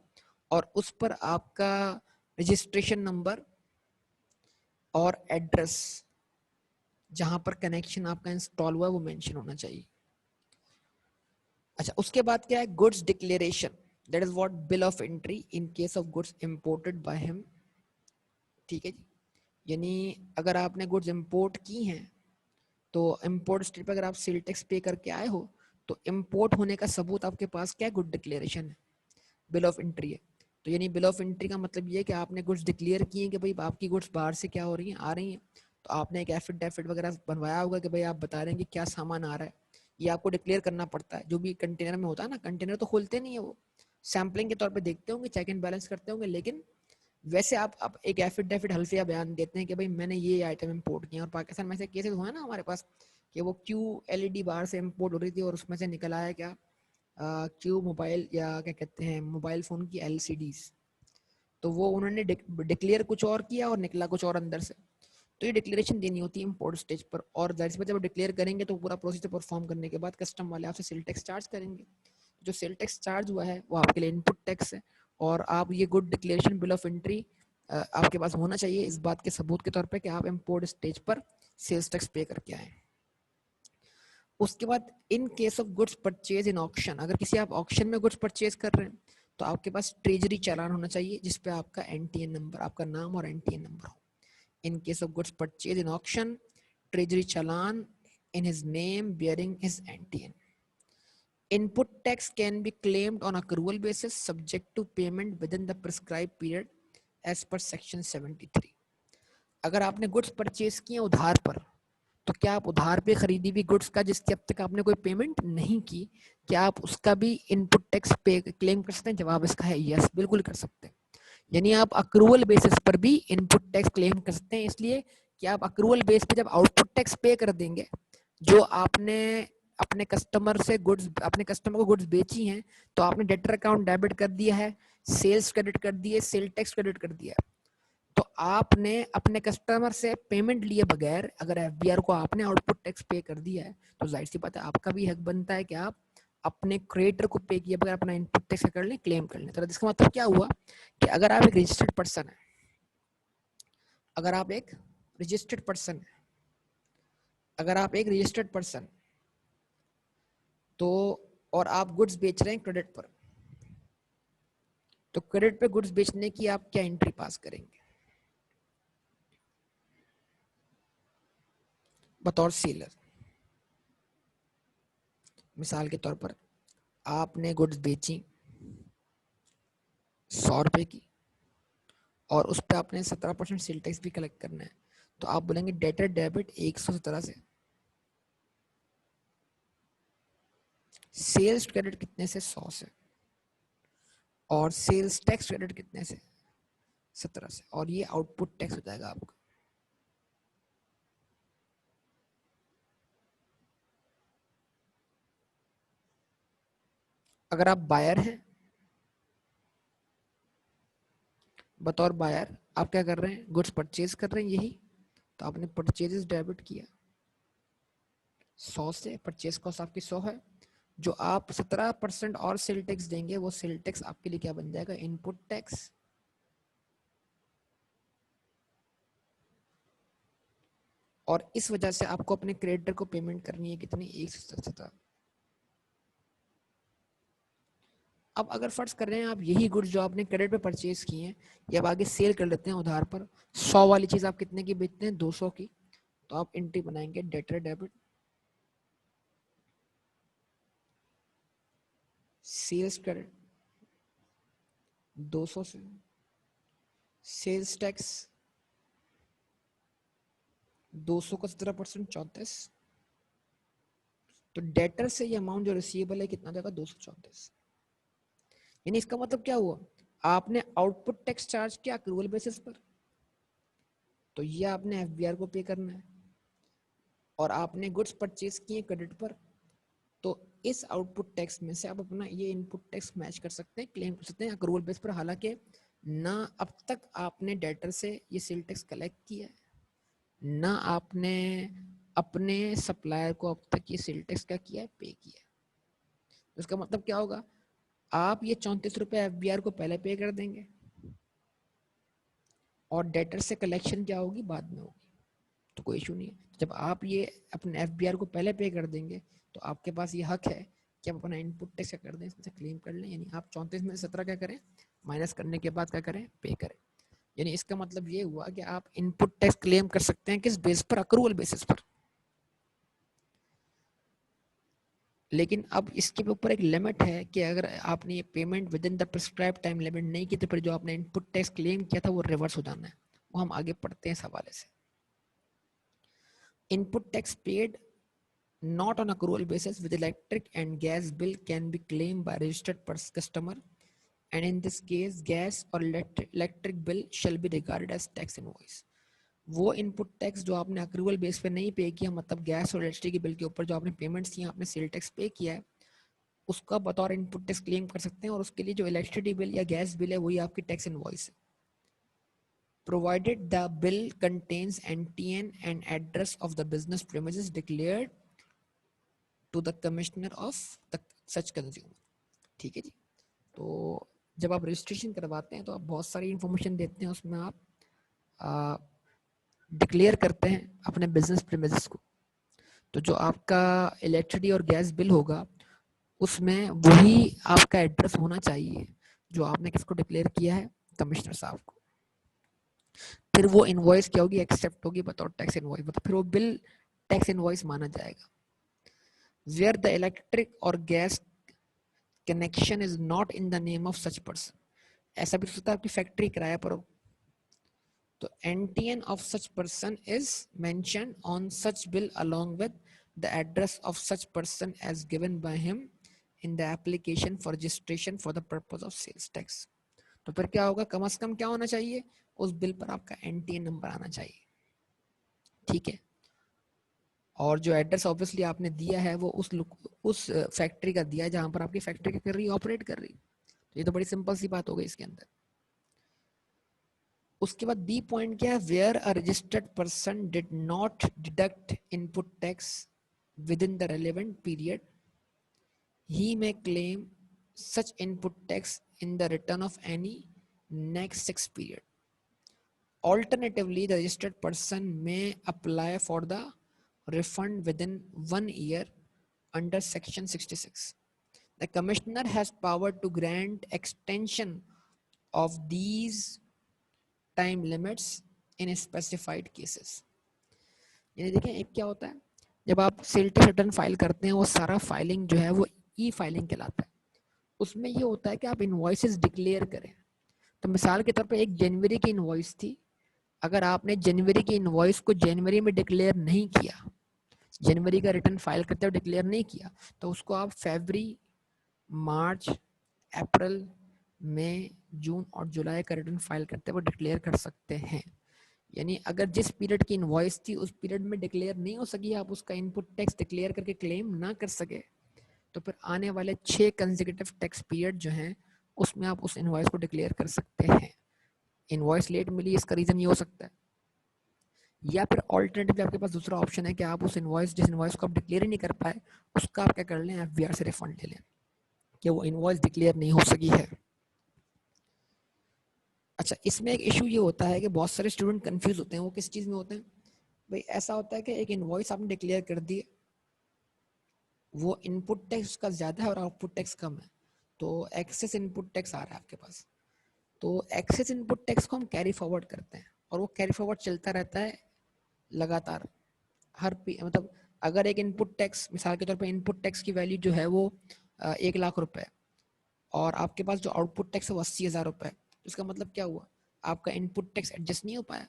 और उस पर आपका रजिस्ट्रेशन नंबर और एड्रेस जहां पर कनेक्शन आपका इंस्टॉल हुआ है वो मेंशन होना चाहिए। अच्छा, उसके बाद क्या है? Goods declaration, that is what bill of entry in case of goods imported by him. ठीक है जी। यानी अगर आपने गुड्स इंपोर्ट की हैं तो इंपोर्ट स्टेट पर अगर आप सेल टैक्स पे करके आए हो तो इंपोर्ट होने का सबूत आपके पास क्या है? गुड डिक्लेरेशन है, बिल ऑफ एंट्री है। तो यानी बिल ऑफ एंट्री का मतलब ये है कि आपने गुड्स डिक्लेयर किए कि भाई आपकी गुड्स बाहर से क्या हो रही हैं, आ रही हैं। तो आपने एक एफिडेविट वगैरह बनवाया होगा कि भाई आप बता रहे हैं कि क्या सामान आ रहा है, ये आपको डिक्लेयर करना पड़ता है। जो भी कंटेनर में होता है ना, कंटेनर तो खोलते नहीं है, वो सैम्पलिंग के तौर पे देखते होंगे, चेक एंड बैलेंस करते होंगे, लेकिन वैसे आप एक एफिडेविट हल्फिया बयान देते हैं कि भाई मैंने ये आइटम इंपोर्ट किया। और पाकिस्तान में ऐसे केसेस हुए ना हमारे पास कि वो क्यू LED बाहर से इंपोर्ट हो रही थी और उसमें से निकल आया क्या, क्यू मोबाइल या क्या कहते हैं मोबाइल फ़ोन की LCDs। तो वो उन्होंने डिक्लेयर कुछ और किया और निकला कुछ और अंदर से। तो ये डिक्लेरेशन देनी होती है इम्पोर्ट स्टेज पर, और जाहिर सी बात जब डिक्लेयर करेंगे तो पूरा प्रोसीजर परफॉर्म करने के बाद कस्टम वाले आपसे सेल टैक्स चार्ज करेंगे। जो सेल टैक्स चार्ज हुआ है वो आपके लिए इनपुट टैक्स है, और आप ये good declaration bill of entry आपके पास होना चाहिए इस बात के सबूत के तौर पे कि आप इम्पोर्ट स्टेज पर सेल्स टैक्स पे करके आए। उसके बाद in case of goods purchase in auction, अगर किसी आप ऑक्शन में गुड्स परचेज कर रहे हैं तो आपके पास ट्रेजरी चालान होना चाहिए जिसपे आपका एनटीएन नंबर, आपका नाम और एनटीएन नंबर हो। इन case of goods purchase in auction, treasury challan in his name bearing his NTN. Input tax can be claimed on accrual basis subject to payment within the prescribed period as per section 73. अगर आपने गुड्स परचेज किए उधार पर, तो क्या आप उधार पे खरीदी हुई गुड्स का जिसकी अब तक आपने कोई पेमेंट नहीं की, क्या आप उसका भी इनपुट टैक्स पे क्लेम कर सकते हैं? जवाब इसका है यस, बिल्कुल कर सकते हैं। यानी आप अक्रूवल बेसिस पर भी इनपुट टैक्स क्लेम कर सकते हैं, इसलिए कि आप अक्रूवल बेस पे जब आउटपुट टैक्स पे कर देंगे, जो आपने अपने कस्टमर से गुड्स, अपने कस्टमर को गुड्स बेची हैं, तो आपने डेटर अकाउंट डेबिट कर दिया है, सेल्स क्रेडिट कर दिए, सेल टैक्स क्रेडिट कर दिया है। तो आपने अपने कस्टमर से पेमेंट लिए बगैर अगर एफबीआर को आपने आउटपुट टैक्स पे कर दिया है, तो जाहिर सी बात है आपका भी हक बनता है कि आप अपने क्रिएटर को पे किए बगैर अपना इनपुट टैक्स कर लें, क्लेम कर लें। तो इसका मतलब क्या हुआ कि अगर आप एक रजिस्टर्ड पर्सन है, अगर आप एक रजिस्टर्ड पर्सन है, अगर आप एक रजिस्टर्ड पर्सन, तो और आप गुड्स बेच रहे हैं क्रेडिट पर, तो क्रेडिट पे गुड्स बेचने की आप क्या एंट्री पास करेंगे? बतौर सेलर, मिसाल के तौर पर आपने गुड्स बेची 100 रुपए की, और उस पर आपने 17% सेल टैक्स भी कलेक्ट करना है, तो आप बोलेंगे डेटर डेबिट 117 से, सेल्स क्रेडिट कितने से? 100 से, और सेल्स टैक्स क्रेडिट कितने से? 17 से, और ये आउटपुट टैक्स हो जाएगा आपका। अगर आप बायर हैं, बतौर बायर आप क्या कर रहे हैं? गुड्स परचेज कर रहे हैं, यही तो आपने परचेजेस डेबिट किया 100 से, परचेज कॉस्ट आपकी 100 है, जो आप 17% और सेल टैक्स देंगे, वो सेल टैक्स आपके लिए क्या बन जाएगा? Input tax. और इस वजह से आपको अपने क्रेडिटर को पेमेंट करनी है कितनी? 117। अब अगर फर्ज कर रहे हैं आप यही गुड्स जो आपने क्रेडिट पे परचेज किए हैं, ये अब आगे सेल कर लेते हैं उधार पर, 100 वाली चीज आप कितने की बेचते हैं? 200 की, तो आप एंट्री बनाएंगे डेटर डेबिट सेल्स क्रेडिट 200 से, सेल्स टैक्स 200 का 17% 34, तो डेटर से ये अमाउंट जो रिसीवेबल है कितना जाएगा? 234। यानी इसका मतलब क्या हुआ? आपने आउटपुट टैक्स चार्ज किया अक्रूवल बेसिस पर, तो ये आपने एफबीआर को पे करना है, और आपने गुड्स परचेज किए क्रेडिट पर, तो इस आउटपुट टैक्स में से आप अपना ये इनपुट टैक्स मैच कर सकते हैं, क्लेम कर सकते हैं अक्रूवल बेस पर। हालांकि ना अब तक आपने डेटर से ये सेल टैक्स कलेक्ट किया है, ना आपने अपने सप्लायर को अब तक ये सेल टैक्स क्या किया है? पे किया है। तो इसका मतलब क्या होगा? आप ये 34 रुपए एफबीआर को पहले पे कर देंगे, और डेटर से कलेक्शन क्या होगी? बाद में होगी, तो कोई इशू नहीं है। जब आप ये अपने एफबीआर को पहले पे कर देंगे, तो आपके पास ये हक है कि आप अपना इनपुट टैक्स क्या कर दें, इसमें से क्लेम कर लें। यानी आप 34 में से 17 क्या करें? माइनस करने के बाद क्या करें? पे करें। यानी इसका मतलब ये हुआ कि आप इनपुट टैक्स क्लेम कर सकते हैं किस बेस पर? अक्रूवल बेसिस पर। लेकिन अब इसके ऊपर एक लिमिट है कि अगर आपने ये payment with in the prescribe time limit नहीं की, तो फिर जो आपने इनपुट टैक्स क्लेम किया था वो रिवर्स हो जाना है। वो हम आगे पढ़ते हैं इस हवाले से। Input tax paid not on accrual basis with electric and gas bill can be claimed by registered customer, and in this case gas or electric bill shall be regarded as tax invoice. वो इनपुट टैक्स जो आपने अक्रूवल बेस पे नहीं पे किया, मतलब गैस और इलेक्ट्रिसिटी बिल के ऊपर जो आपने पेमेंट्स किए, आपने सेल टैक्स पे किया है, उसका बतौर इनपुट टैक्स क्लेम कर सकते हैं, और उसके लिए जो इलेक्ट्रिसिटी बिल या गैस बिल है वही आपकी टैक्स इनवॉइस है। provided the bill contains NTN and address of the business premises declared to the commissioner of the such consumer। ठीक है जी। तो जब आप रजिस्ट्रेशन करवाते हैं तो आप बहुत सारी इंफॉर्मेशन देते हैं, उसमें आप डिक्लेयर करते हैं अपने बिजनेस प्रीमिसेस को। तो जो आपका इलेक्ट्रिसिटी और गैस बिल होगा उसमें वही आपका एड्रेस होना चाहिए जो आपने किसको डिक्लेयर किया है, कमिश्नर साहब को। फिर वो इनवॉइस क्या होगी, एक्सेप्ट होगी बतौर टैक्स इनवॉइस, मतलब फिर वो बिल टैक्स इनवॉइस माना जाएगा। वेयर द इलेक्ट्रिक और gas connection is not in the name of such person. ऐसा भी सोचता है आपकी फैक्ट्री किराया पर हो तो NTN of such person is mentioned on such bill along with the address of such person as given by him in the application for registration for the purpose of sales tax। तो फिर क्या होगा, कम से कम क्या होना चाहिए, उस बिल पर आपका NTN नंबर आना चाहिए। ठीक है। और जो एड्रेस ऑब्वियसली आपने दिया है वो उस फैक्ट्री का दिया है जहां पर आपकी फैक्ट्री क्या कर रही है, ऑपरेट कर रही है। तो ये तो बड़ी सिंपल सी बात हो गई इसके अंदर। उसके बाद बी पॉइंट क्या है, where a registered person did not deduct input tax within the relevant period he may claim such input tax in the return of any next 6 period। Alternatively, the registered person may apply for the refund within 1 year under section 66। The commissioner has power to grant extension of these time limits in specified cases. यानी देखें, एक क्या होता है, जब आप सेल टैक्स रिटर्न फाइल करते हैं वो सारा फाइलिंग जो है वो ई फाइलिंग कहलाता है। उसमें ये होता है कि आप इनवॉइसेस डिक्लेयर करें। तो मिसाल के तौर पे एक जनवरी की इनवॉइस थी, अगर आपने जनवरी की इनवॉइस को जनवरी में डिक्लेयर नहीं किया, जनवरी का रिटर्न फाइल करते हुए डिक्लेयर नहीं किया, तो उसको आप फरवरी, मार्च, अप्रैल, मई, जून और जुलाई का रिटर्न फाइल करते हुए डिक्लेयर कर सकते हैं। यानी अगर जिस पीरियड की इनवॉइस थी उस पीरियड में डिक्लेयर नहीं हो सकी, आप उसका इनपुट टैक्स डिक्लेयर करके क्लेम ना कर सके, तो फिर आने वाले 6 कंसेक्यूटिव टैक्स पीरियड जो हैं उसमें आप उस इनवॉइस को डिक्लेयर कर सकते हैं। इनवॉइस लेट मिली इसका रीजन ये हो सकता है, या फिर ऑल्टरनेटिवली आपके पास दूसरा ऑप्शन है कि आप उस इनवॉइस जिस इनवॉइस को आप डिक्लेयर ही नहीं कर पाए उसका आप क्या कर लें, FBR से रिफंड ले लें कि वो इनवॉइस डिक्लेयर नहीं हो सकी है। अच्छा, इसमें एक इशू ये होता है कि बहुत सारे स्टूडेंट कंफ्यूज होते हैं। वो किस चीज़ में होते हैं भाई, ऐसा होता है कि एक इनवॉइस आपने डिक्लेयर कर दी है, वो इनपुट टैक्स का ज़्यादा है और आउटपुट टैक्स कम है, तो एक्सेस इनपुट टैक्स आ रहा है आपके पास। तो एक्सेस इनपुट टैक्स को हम कैरी फॉरवर्ड करते हैं और वो कैरी फॉरवर्ड चलता रहता है लगातार। मतलब अगर एक इनपुट टैक्स, मिसाल के तौर पर इनपुट टैक्स की वैल्यू जो है वो 1,00,000 रुपए और आपके पास जो आउटपुट टैक्स है वो 80,000 रुपए है, तो इसका मतलब क्या हुआ, आपका इनपुट टैक्स एडजस्ट नहीं हो पाया।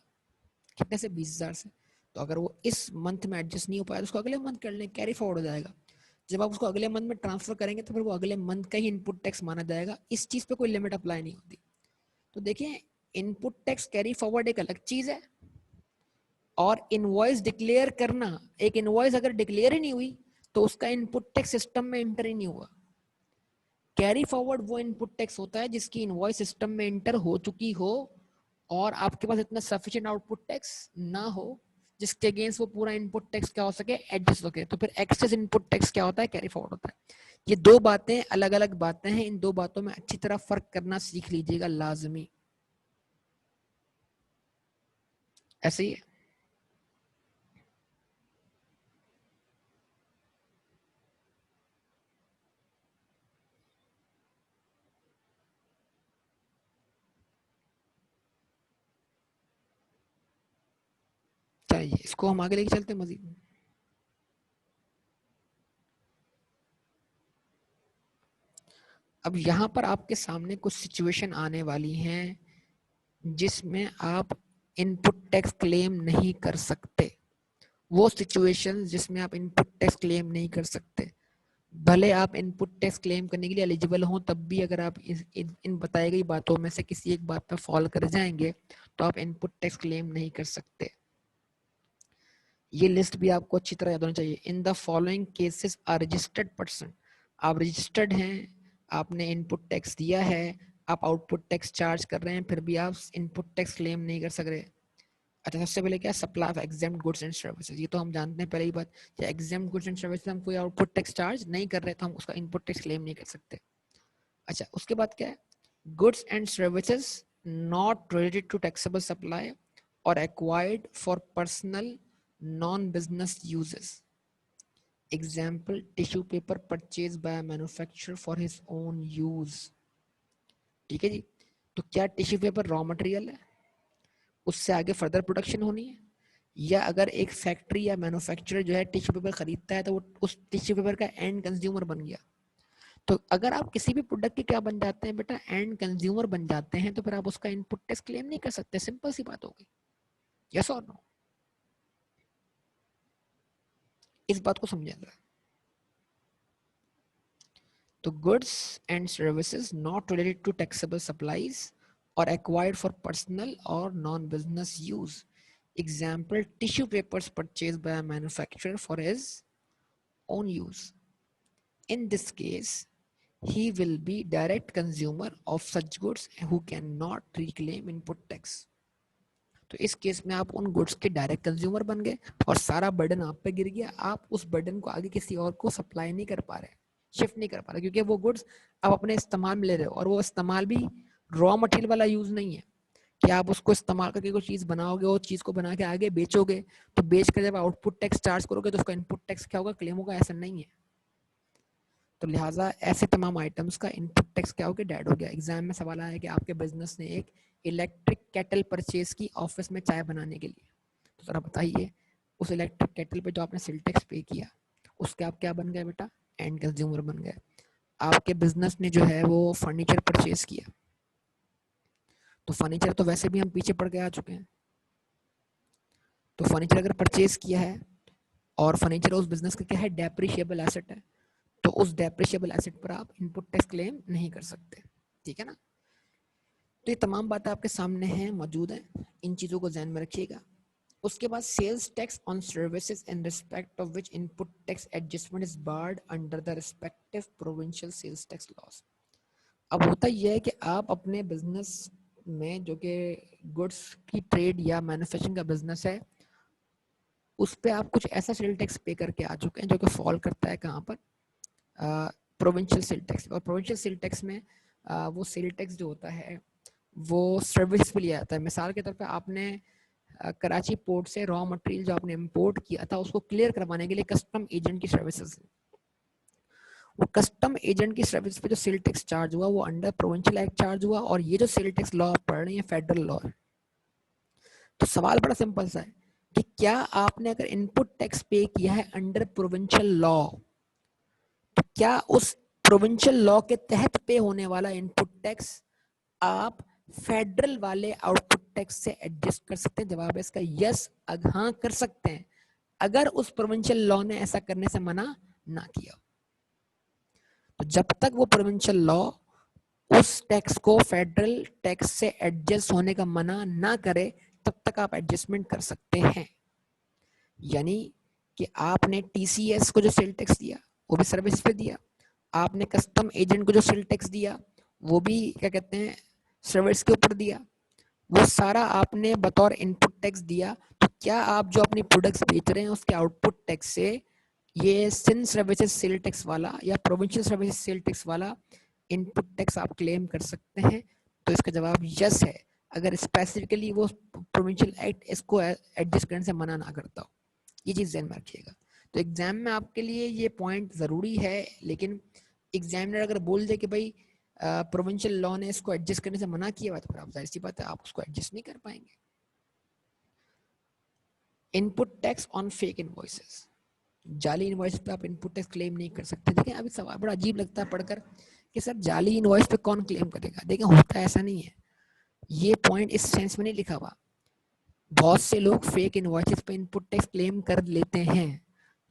कितने से, 20,000 से। तो अगर वो इस मंथ में एडजस्ट नहीं हो पाया तो उसको अगले मंथ कर लें, कैरी फॉरवर्ड हो जाएगा। जब आप उसको अगले मंथ में ट्रांसफर करेंगे तो फिर वो अगले मंथ का ही इनपुट टैक्स माना जाएगा। इस चीज पे कोई लिमिट अप्लाई नहीं होती। तो देखिए, इनपुट टैक्स कैरी फॉरवर्ड एक अलग चीज है और इनवॉइस डिक्लेयर करना, एक इनवॉइस अगर डिक्लेयर ही नहीं हुई तो उसका इनपुट टैक्स सिस्टम में एंटर ही नहीं हुआ। कैरी फॉरवर्ड वो इनपुट टैक्स होता है जिसकी इनवॉइस सिस्टम में एंटर हो चुकी हो और आपके पास इतना सफिशिएंट आउटपुट टैक्स ना हो जिसके अगेंस्ट वो पूरा इनपुट टैक्स क्या हो सके, एडजस्ट हो सके। तो फिर एक्सेस इनपुट टैक्स क्या होता है, कैरी फॉरवर्ड होता है। ये दो बातें अलग अलग बातें हैं, इन दो बातों में अच्छी तरह फर्क करना सीख लीजिएगा लाजमी। ऐसे ही चाहिए, इसको हम आगे लेके चलते हैं मजीद। अब यहाँ पर आपके सामने कुछ सिचुएशन आने वाली हैं जिसमें आप इनपुट टैक्स क्लेम नहीं कर सकते। वो सिचुएशन जिसमें आप इनपुट टैक्स क्लेम नहीं कर सकते, भले आप इनपुट टैक्स क्लेम करने के लिए एलिजिबल हों, तब भी अगर आप इन बताई गई बातों में से किसी एक बात पर फॉल कर जाएंगे तो आप इनपुट टैक्स क्लेम नहीं कर सकते। ये लिस्ट भी आपको अच्छी तरह याद होनी चाहिए। In the following cases are registered person, आप रजिस्टर्ड हैं, आपने इनपुट टैक्स दिया है, आप आउटपुट टैक्स चार्ज कर रहे हैं फिर भी आप इनपुट टैक्स क्लेम नहीं कर सक रहे। अच्छा, सबसे पहले क्या, supply of exempt goods and services, ये तो हम जानते हैं पहली बात कि एग्जेम्प्ट गुड्स एंड सर्विसेज हम कोई आउटपुट टैक्स चार्ज नहीं कर रहे तो हम उसका इनपुट टैक्स क्लेम नहीं कर सकते। अच्छा, उसके बाद क्या है, goods and services not related to taxable supply और acquired for personal non business uses, example tissue paper purchase by manufacturer for his own use. ठीक है जी, तो क्या टिश्यू पेपर रॉ मटेरियल है, उससे आगे फर्दर प्रोडक्शन होनी है, या अगर एक फैक्ट्री या मैन्युफैक्चरर जो है टिश्यू पेपर खरीदता है तो वो उस टिश्यू पेपर का एंड कंज्यूमर बन गया। तो अगर आप किसी भी प्रोडक्ट के क्या बन जाते हैं बेटा, एंड कंज्यूमर बन जाते हैं, तो फिर आप उसका इनपुट टैक्स क्लेम नहीं कर सकते, सिंपल सी बात होगी। यस और नो, इस बात को समझा जाए। तो goods and services not related to taxable supplies और एक्वायर्ड फॉर पर्सनल और non business use, example tissue papers purchase by manufacturer for his own use. In this case, he will be direct consumer of such goods who cannot reclaim input tax. तो इस केस में आप उन गुड्स के डायरेक्ट कंज्यूमर बन गए और सारा बर्डन आप पे गिर गया, आप उस बर्डन को आगे किसी और को सप्लाई नहीं कर पा रहे, शिफ्ट नहीं कर पा रहे, क्योंकि वो गुड्स आप अपने इस्तेमाल में ले रहे हो और वो इस्तेमाल भी रॉ मटेरियल वाला यूज नहीं है कि आप उसको इस्तेमाल करके कोई चीज बनाओगे, वो चीज को बना के आगे बेचोगे, तो बेच कर जब आउटपुट टैक्स चार्ज करोगे तो उसका इनपुट टैक्स क्या होगा, क्लेम होगा, ऐसा नहीं है। तो लिहाजा ऐसे तमाम आइटम्स का इनपुट टैक्स क्या हो गया, डेड हो गया। एग्जाम में सवाल आया कि आपके बिजनेस ने एक इलेक्ट्रिक केटल परचेज की ऑफिस में चाय बनाने के लिए, तो जरा बताइए उस इलेक्ट्रिक केटल पे जो आपने सेल टैक्स पे किया उसके आप क्या बन गए बेटा, एंड कंज्यूमर बन गए। आपके बिजनेस ने जो है वो फर्नीचर परचेज किया, तो फर्नीचर तो वैसे भी हम पीछे पड़ के आ चुके हैं, तो फर्नीचर अगर परचेज किया है और फर्नीचर उस बिजनेस का क्या है, डेप्रिशिएबल एसेट है, तो उस डेप्रिशिएबल एसेट पर आप इनपुट टैक्स क्लेम नहीं कर सकते। ठीक है ना, तो ये तमाम बातें आपके सामने हैं, मौजूद हैं, इन चीज़ों को ध्यान में रखिएगा। उसके बाद sales tax on services in respect of which input tax adjustment is barred under the respective provincial sales tax laws. अब होता यह है कि आप अपने बिजनेस में जो कि गुड्स की ट्रेड या मैन्युफैक्चरिंग का बिजनेस है, उस पर आप कुछ ऐसा सेल टैक्स पे करके आ चुके हैं जो कि फॉल करता है कहाँ पर, प्रोविंशियल सेल टैक्स। और प्रोविंशियल सेल टैक्स में वो सेल टैक्स जो होता है वो सर्विस पे लिया जाता है। मिसाल के तौर पे आपने कराची पोर्ट से रॉ मटेरियल जो आपने इंपोर्ट किया था उसको क्लियर करवाने के लिए कस्टम एजेंट की सर्विसेज, वो कस्टम एजेंट की सर्विस पे जो सेल टैक्स चार्ज हुआ वो अंडर प्रोविंशियल एक्ट चार्ज हुआ, और ये जो सेल टैक्स लॉ पढ़ रही है फेडरल लॉ है। तो सवाल बड़ा सिंपल सा है कि क्या आपने अगर इनपुट टैक्स पे किया है अंडर प्रोविंशियल लॉ, तो क्या उस प्रोविंशियल लॉ के तहत पे होने वाला इनपुट टैक्स आप फेडरल वाले आउटपुट टैक्स से एडजस्ट कर सकते हैं? जवाब है इसका यस, हाँ कर सकते हैं, अगर उस प्रोविंशियल लॉ ने ऐसा करने से मना ना किया। तो जब तक वो प्रोविंशियल लॉ उस टैक्स को फेडरल टैक्स से एडजस्ट होने का मना ना करे तब तक आप एडजस्टमेंट कर सकते हैं। यानी कि आपने टीसीएस को जो सेल टैक्स दिया वो भी सर्विस पे दिया, आपने कस्टम एजेंट को जो सेल टैक्स दिया वो भी क्या कहते हैं सर्विस के ऊपर दिया, वो सारा आपने बतौर इनपुट टैक्स दिया। तो क्या आप जो अपनी प्रोडक्ट्स बेच रहे हैं उसके आउटपुट टैक्स से ये सिन सर्विसेज सेल टैक्स वाला या प्रोविंशियल सर्विसेज सेल टैक्स वाला इनपुट टैक्स आप क्लेम कर सकते हैं? तो इसका जवाब यस है, अगर स्पेसिफिकली वो प्रोविंशियल एक्ट इसको एडजस्ट करने से मना ना करता हो। ये चीज़ ध्यान में रखिएगा। तो एग्जाम में आपके लिए ये पॉइंट ज़रूरी है, लेकिन एग्जामिनर अगर बोल दे कि भाई प्रोविंशियल लॉ ने इसको एडजस्ट करने से मना किया, तो फिर आप जाहिर सी बात है आप उसको एडजस्ट नहीं कर पाएंगे। Input tax on fake invoices, जाली इनवॉइस पे आप इनपुट टैक्स क्लेम नहीं कर सकते। देखिए अभी सवाल बड़ा अजीब लगता है पढ़कर कि सर जाली इनवॉइस पे कौन क्लेम करेगा। देखिए होता ऐसा नहीं है, ये पॉइंट इस सेंस में नहीं लिखा हुआ। बहुत से लोग फेक इनवॉइसेस पे इनपुट टैक्स क्लेम कर लेते हैं,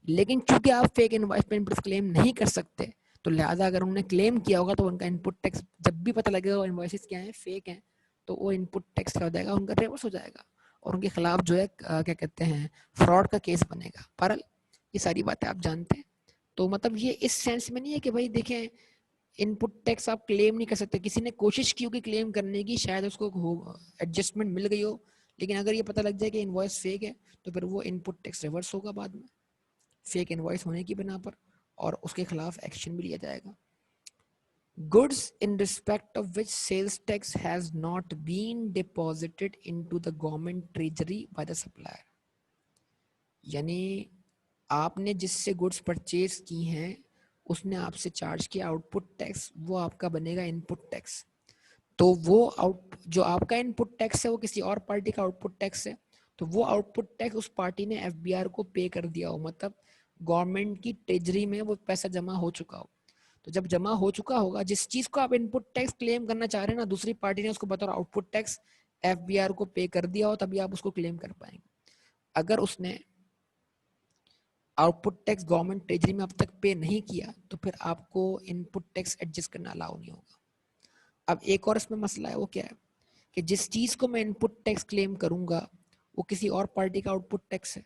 लेकिन चूंकि आप फेक इनवॉइस पे इनपुट क्लेम नहीं कर सकते, तो लिहाजा अगर उन्होंने क्लेम किया होगा तो उनका इनपुट टैक्स जब भी पता लगेगा इनवॉइसेस क्या है, फेक हैं, तो वो इनपुट टैक्स क्या हो जाएगा, उनका रिवर्स हो जाएगा और उनके खिलाफ जो है क्या कहते हैं फ्रॉड का केस बनेगा। पर ये सारी बातें आप जानते हैं। तो मतलब ये इस सेंस में नहीं है कि भाई देखें इनपुट टैक्स आप क्लेम नहीं कर सकते। किसी ने कोशिश की होगी क्लेम करने की, शायद उसको एडजस्टमेंट मिल गई हो, लेकिन अगर ये पता लग जाए कि इनवॉइस फेक है तो फिर वो इनपुट टैक्स रिवर्स होगा बाद में, फेक इनवॉइस होने की बिना पर, और उसके खिलाफ एक्शन भी लिया जाएगा। Goods in respect of which sales tax has not been deposited into the government treasury by the supplier, यानी आपने जिससे गुड्स परचेज की हैं उसने आपसे चार्ज किया आउटपुट टैक्स, वो आपका बनेगा इनपुट टैक्स। तो वो जो आपका इनपुट टैक्स है वो किसी और पार्टी का आउटपुट टैक्स है, तो वो आउटपुट टैक्स उस पार्टी ने एफबीआर को पे कर दिया हो, मतलब गवर्नमेंट की ट्रेजरी में वो पैसा जमा हो चुका हो। तो जब जमा हो चुका होगा, जिस चीज को आप इनपुट टैक्स क्लेम करना चाह रहे हैं ना, दूसरी पार्टी ने उसको बतौर आउटपुट टैक्स एफबीआर को पे कर दिया हो, तभी आप उसको क्लेम कर पाएंगे। अगर उसने आउटपुट टैक्स गवर्नमेंट ट्रेजरी में अब तक पे नहीं किया तो फिर आपको इनपुट टैक्स एडजस्ट करना अलाउ नहीं होगा। अब एक और इसमें मसला है, वो क्या है कि जिस चीज को मैं इनपुट टैक्स क्लेम करूंगा वो किसी और पार्टी का आउटपुट टैक्स है,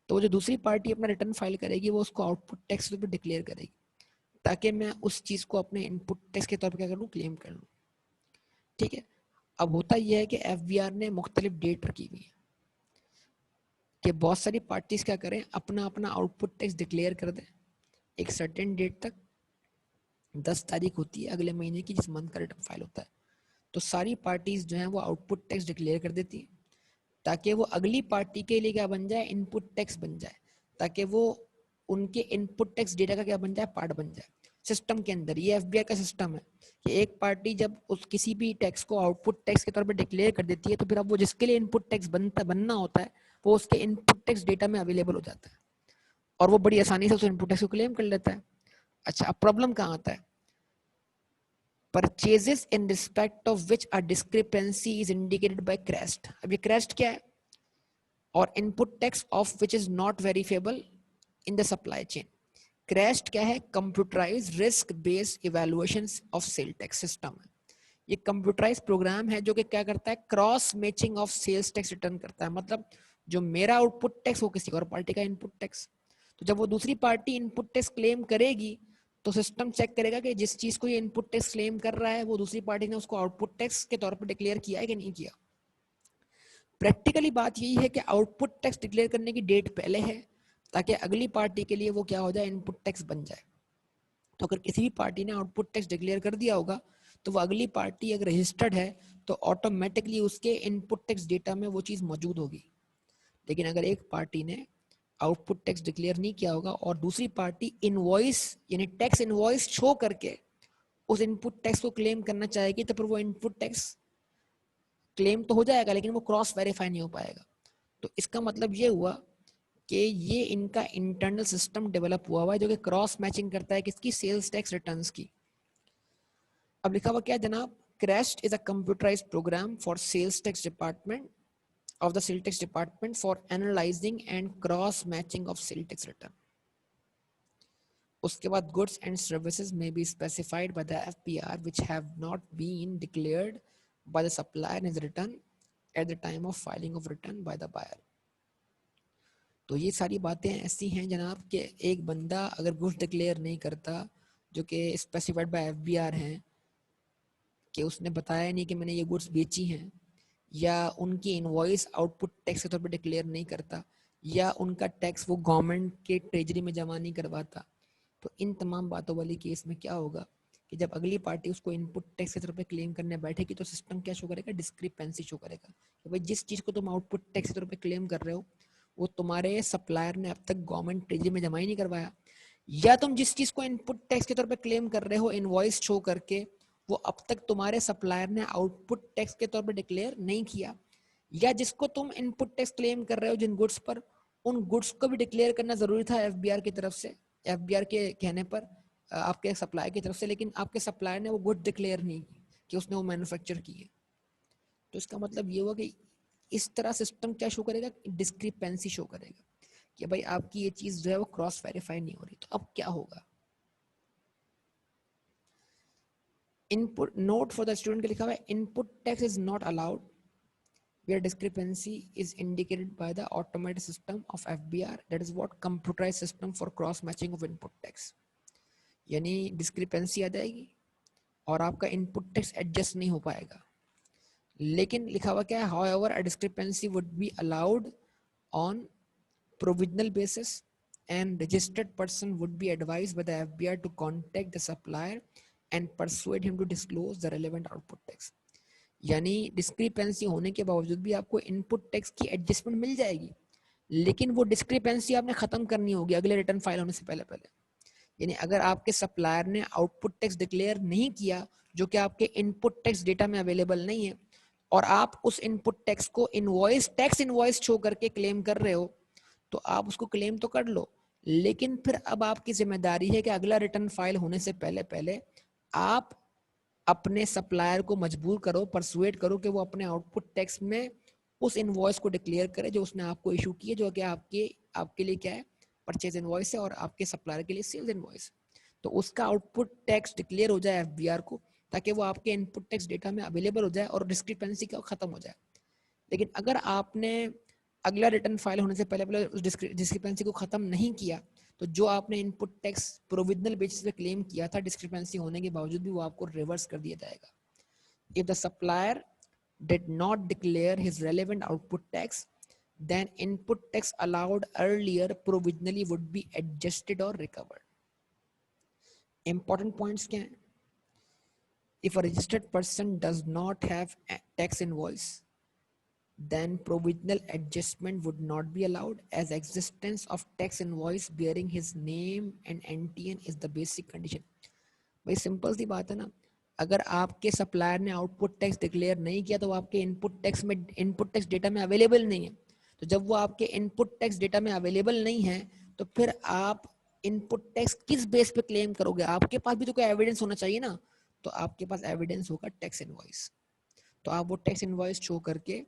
तो जो दूसरी पार्टी अपना रिटर्न फाइल करेगी वो उसको आउटपुट टैक्स के तौर पर डिक्लेयर करेगी, ताकि मैं उस चीज को अपने इनपुट टैक्स के तौर पर क्या कर लूँ, क्लेम कर लूँ। ठीक है। अब होता यह है कि एफबीआर ने मुख्तलिफ डेट रखी हुई है कि बहुत सारी पार्टीज क्या करें, अपना अपना आउटपुट टैक्स डिक्लेयर कर दें एक सर्टेन डेट तक। 10 तारीख होती है अगले महीने की, जिस मंथ का रिटर्न फाइल होता है, तो सारी पार्टीज जो हैं वो आउटपुट टैक्स डिक्लेयर कर देती हैं, ताकि वो अगली पार्टी के लिए क्या बन जाए, इनपुट टैक्स बन जाए, ताकि वो उनके इनपुट टैक्स डेटा का क्या बन जाए, पार्ट बन जाए सिस्टम के अंदर। ये एफबीआई का सिस्टम है कि एक पार्टी जब उस किसी भी टैक्स को आउटपुट टैक्स के तौर पर डिक्लेयर कर देती है, तो फिर अब वो जिसके लिए इनपुट टैक्स बनना होता है वो उसके इनपुट टैक्स डेटा में अवेलेबल हो जाता है, और वो बड़ी आसानी से उस इनपुट टैक्स को क्लेम कर लेता है। अच्छा, अब प्रॉब्लम कहाँ आता है, purchases in respect of which a discrepancy is indicated by CREST. अब ये क्रेस्ट क्या है, और input tax of which is not verifiable in the supply chain. CREST क्या है, computerise risk based evaluation of sale tax system है। ये कंप्यूटराइज प्रोग्राम है जो कि क्या करता है, cross matching of sales tax return करता है, मतलब जो मेरा आउटपुट टैक्स वो किसी और पार्टी का इनपुट टैक्स। तो जब वो दूसरी पार्टी इनपुट टैक्स क्लेम करेगी तो सिस्टम चेक करेगा कि जिस चीज को ये इनपुट टैक्स क्लेम कर रहा है वो दूसरी पार्टी ने उसको आउटपुट टैक्स के तौर पर डिक्लेयर किया है कि नहीं किया। प्रैक्टिकली बात यही है कि आउटपुट टैक्स डिक्लेयर करने की डेट पहले है, ताकि अगली पार्टी के लिए वो क्या हो जाए, इनपुट टैक्स बन जाए। तो अगर किसी भी पार्टी ने आउटपुट टैक्स डिक्लेयर कर दिया होगा तो वो अगली पार्टी अगर रजिस्टर्ड है तो ऑटोमेटिकली उसके इनपुट टैक्स डेटा में वो चीज़ मौजूद होगी। लेकिन अगर एक पार्टी ने आउटपुट टैक्स डिक्लेयर नहीं किया होगा और दूसरी पार्टी इनवॉइस यानी टैक्स इनवॉइस शो करके उस इनपुट टैक्स को क्लेम करना चाहेगी, तो फिर वो इनपुट टैक्स क्लेम तो हो जाएगा लेकिन वो क्रॉस वेरीफाई नहीं हो पाएगा। तो इसका मतलब ये हुआ कि ये इनका इंटरनल सिस्टम डेवलप हुआ है जो कि क्रॉस मैचिंग करता है किसकी, सेल्स टैक्स रिटर्न्स की। अब लिखा हुआ क्या जनाब, CREST is a computerized program for sales tax department of the sales tax department for analyzing and cross matching of sales tax return. उसके बाद goods and services may be specified by the FBR which have not been declared by the supplier in the return at the time of filing of return by the buyer. तो ये सारी बातें ऐसी हैं जनाब कि एक बंदा अगर गुड्स डिक्लेयर नहीं करता जो कि स्पेसिफाइड बाय एफबीआर हैं, कि उसने बताया नहीं कि मैंने ये गुड्स बेची हैं, या उनकी इनवॉइस आउटपुट टैक्स के तौर पर डिक्लेयर नहीं करता, या उनका टैक्स वो गवर्नमेंट के ट्रेजरी में जमा नहीं करवाता, तो इन तमाम बातों वाली केस में क्या होगा कि जब अगली पार्टी उसको इनपुट टैक्स के तौर पर क्लेम करने बैठेगी तो सिस्टम क्या शो करेगा, डिस्क्रिपेंसी शो करेगा कि भाई जिस चीज़ को तुम आउटपुट टैक्स के तौर पर क्लेम कर रहे हो वो तुम्हारे सप्लायर ने अब तक गवर्नमेंट ट्रेजरी में जमा ही नहीं करवाया, या तुम जिस चीज़ को इनपुट टैक्स के तौर पर क्लेम कर रहे हो इनवॉइस शो करके वो अब तक तुम्हारे सप्लायर ने आउटपुट टैक्स के तौर पर डिक्लेयर नहीं किया, या जिसको तुम इनपुट टैक्स क्लेम कर रहे हो जिन गुड्स पर, उन गुड्स को भी डिक्लेयर करना जरूरी था एफबीआर की तरफ से, एफबीआर के कहने पर आपके सप्लायर की तरफ से, लेकिन आपके सप्लायर ने वो गुड डिक्लेयर नहीं की कि उसने वो मैन्युफैक्चर की है। तो इसका मतलब ये हुआ कि इस तरह सिस्टम क्या शो करेगा, डिस्क्रिपेंसी शो करेगा कि भाई आपकी ये चीज जो है वो क्रॉस वेरीफाई नहीं हो रही। तो अब क्या होगा, input note for the student के लिखा हुआ है, input tax is not allowed where discrepancy is indicated by the automated system of FBR, that is what computerized system for cross matching of input tax. यानी डिस्क्रिपेंसी आ जाएगी और आपका इनपुट टैक्स एडजस्ट नहीं हो पाएगा। लेकिन लिखा हुआ क्या है, however a discrepancy would be allowed on provisional basis and registered person would be advised by the FBR to contact the supplier and persuade him to disclose the relevant output tax। यानी डिस्क्रिपेंसी होने के बावजूद भी आपको इनपुट टैक्स की एडजस्टमेंट मिल जाएगी, लेकिन वो डिस्क्रिपेंसी आपने खत्म करनी होगी अगले रिटर्न फाइल होने से पहले पहले। यानी अगर आपके सप्लायर ने आउटपुट टैक्स डिक्लेयर नहीं किया जो कि आपके इनपुट टैक्स डेटा में अवेलेबल नहीं है, और आप उस इनपुट टैक्स को इनवॉइस टैक्स इनवॉइस शो करके क्लेम कर रहे हो, तो आप उसको क्लेम तो कर लो, लेकिन फिर अब आपकी जिम्मेदारी है कि अगला रिटर्न फाइल होने से पहले पहले आप अपने सप्लायर को मजबूर करो, परसुएट करो कि वो अपने आउटपुट टैक्स में उस इनवॉइस को डिक्लेयर करे जो उसने आपको इशू की है, जो कि आपके लिए क्या है, परचेज इनवॉइस है और आपके सप्लायर के लिए सेल्स इनवॉइस। तो उसका आउटपुट टैक्स डिक्लेयर हो जाए एफबीआर को, ताकि वो आपके इनपुट टैक्स डेटा में अवेलेबल हो जाए और डिस्क्रिपेंसी का खत्म हो जाए। लेकिन अगर आपने अगला रिटर्न फाइल होने से पहले पहले उस डिस्क्रिपेंसी को खत्म नहीं किया, तो जो आपने इनपुट टैक्स प्रोविजनल बेसिस पे क्लेम किया था डिस्क्रिपेंसी होने के बावजूद भी वो आपको रिवर्स कर दिया जाएगा। If the supplier did not declare his relevant output tax, then input tax allowed earlier provisionally would be adjusted or recovered। Important points क्या हैं? If a registered person does not have a tax invoice, then provisional adjustment would not be allowed, as existence of tax invoice bearing his name and NTN is the basic condition। भाई सिंपल सी बात है ना, अगर आपके सप्लायर ने आउटपुट टैक्स डिक्लेयर नहीं किया तो आपके इनपुट टैक्स डेटा में अवेलेबल नहीं है। तो जब वो आपके इनपुट टैक्स डेटा में अवेलेबल नहीं है, तो फिर आप इनपुट टैक्स किस बेस पे क्लेम करोगे? आपके पास भी तो कोई एविडेंस होना चाहिए ना। तो आपके पास एविडेंस होगा टैक्स इनवॉइस, तो आप वो टैक्स इनवॉइस शो करके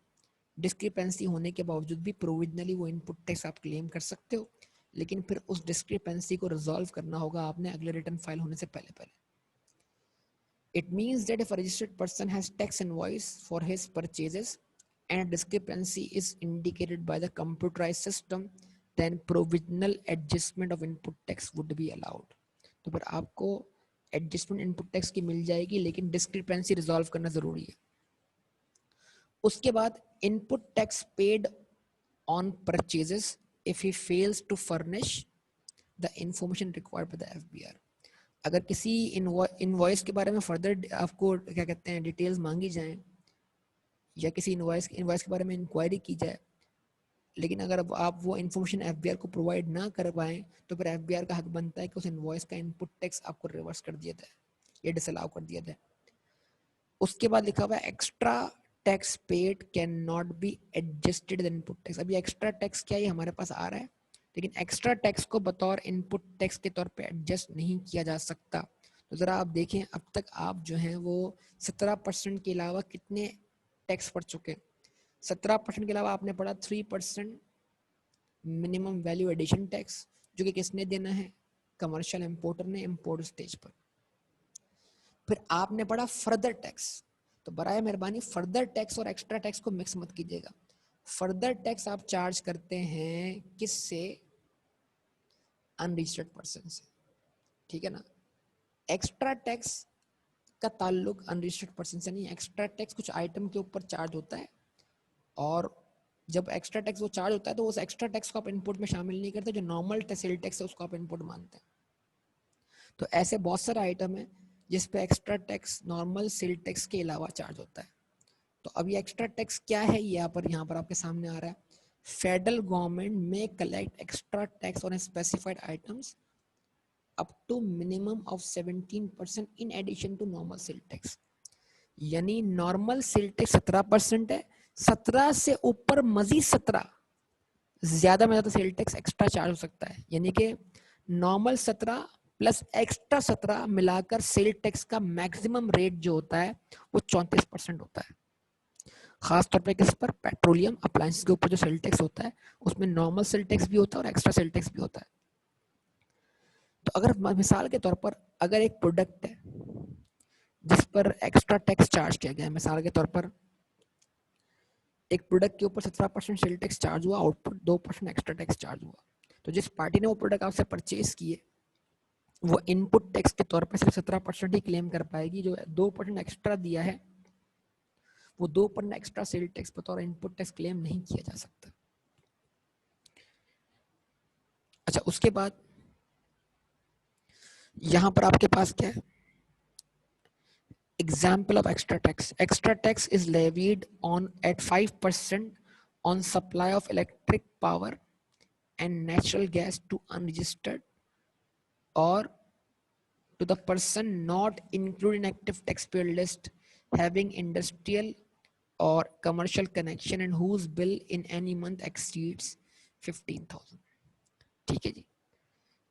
डिस्क्रिपेंसी होने के बावजूद भी प्रोविजनली वो इनपुट टैक्स आप क्लेम कर सकते हो। लेकिन फिर उस डिस्क्रिपेंसी को रिजॉल्व करना होगा आपने अगले रिटर्न फाइल होने से पहले पहले। It means that if a registered person has tax invoice for his purchases and a discrepancy is indicated by the computerized system, then provisional adjustment of input tax would be allowed। तो फिर आपको एडजस्टमेंट इनपुट टैक्स की मिल जाएगी, लेकिन डिस्क्रिपेंसी रिजॉल्व करना जरूरी है। उसके बाद input tax paid on purchases if he fails to furnish the information required by the FBR. अगर किसी इनवॉइस के बारे में फर्दर आपको क्या कहते हैं डिटेल्स मांगी जाएं, या किसी इनवॉइस के बारे में इंक्वायरी की जाए, लेकिन अगर आप वो इन्फॉर्मेशन एफबीआर को प्रोवाइड ना कर पाएं, तो फिर एफबीआर का हक बनता है कि उस इनवॉइस का इनपुट टैक्स आपको रिवर्स कर दिया जाए या डिसअलाउ कर दिया जाए। उसके बाद लिखा हुआ है extra tax paid can not be adjusted the input tax. अभी एक्स्ट्रा टैक्स क्या है हमारे पास आ रहा है, लेकिन एक्स्ट्रा टैक्स को बतौर इनपुट टैक्स के तौर पे एडजस्ट नहीं किया जा सकता। तो ज़रा आप देखें, अब तक आप जो हैं वो 17% के अलावा कितने टैक्स पढ़ चुके? 17% के अलावा आपने पढ़ा 3% मिनिमम वैल्यू एडिशन टैक्स, जो कि किसने देना है? कमर्शियल इंपोर्टर ने इंपोर्ट स्टेज पर। फिर आपने पढ़ा फर्दर टैक्स। तो बराए मेहरबानी फर्दर टैक्स और एक्स्ट्रा टैक्स को मिक्स मत कीजिएगा। फर्दर टैक्स आप चार्ज करते हैं किससे? अनरजिस्टर्ड पर्सन से, ठीक है ना। एक्स्ट्रा टैक्स का ताल्लुक अनरजिस्टर्ड पर्सन से नहीं है। एक्स्ट्रा टैक्स कुछ आइटम के ऊपर चार्ज होता है, और जब एक्स्ट्रा टैक्स वो चार्ज होता है तो उस एक्स्ट्रा टैक्स को आप इनपुट में शामिल नहीं करते। जो नॉर्मल सेल टैक्स है उसको आप इनपुट मानते हैं। तो ऐसे बहुत सारे आइटम है जिस पे extra tax normal sale tax के अलावा चार्ज होता है। तो अब ये एक्स्ट्रा टैक्स क्या है, यहाँ पर आपके सामने आ रहा है। फेडरल गवर्नमेंट में collect extra tax on specified items up to minimum of 17% in addition to normal sale tax. यानी नॉर्मल सेल टैक्स 17% है, 17 से ऊपर मजीद 17 ज्यादा में ज्यादा सेल टैक्स एक्स्ट्रा चार्ज हो सकता है। यानी कि नॉर्मल 17 प्लस एक्स्ट्रा 17 मिलाकर सेल टैक्स का मैक्सिमम रेट जो होता है वो 34% होता है। खास तौर पे किस पर? पेट्रोलियम अप्लायंसेस के ऊपर जो सेल टैक्स होता है उसमें नॉर्मल सेल टैक्स भी होता है और एक्स्ट्रा सेल टैक्स भी होता है। तो अगर मिसाल के तौर पर अगर एक प्रोडक्ट है जिस पर एक्स्ट्रा टैक्स चार्ज किया गया है, मिसाल के तौर पर एक प्रोडक्ट के ऊपर 17% सेल टैक्स चार्ज हुआ, आउटपुट 2% एक्स्ट्रा टैक्स चार्ज हुआ, तो जिस पार्टी ने वो प्रोडक्ट आपसे परचेज किए वो इनपुट टैक्स के तौर पर सिर्फ 17% ही क्लेम कर पाएगी। जो 2% एक्स्ट्रा दिया है वो 2% एक्स्ट्रा सेल टैक्स बतौर इनपुट टैक्स क्लेम नहीं किया जा सकता। अच्छा, उसके बाद यहां पर आपके पास क्या है, example of extra tax. Extra tax is levied on at 5% on supply of electric power and natural gas to unregistered or to the person not included in active taxpayer list having industrial or commercial connection and whose bill in any month exceeds 15,000। ठीक है जी,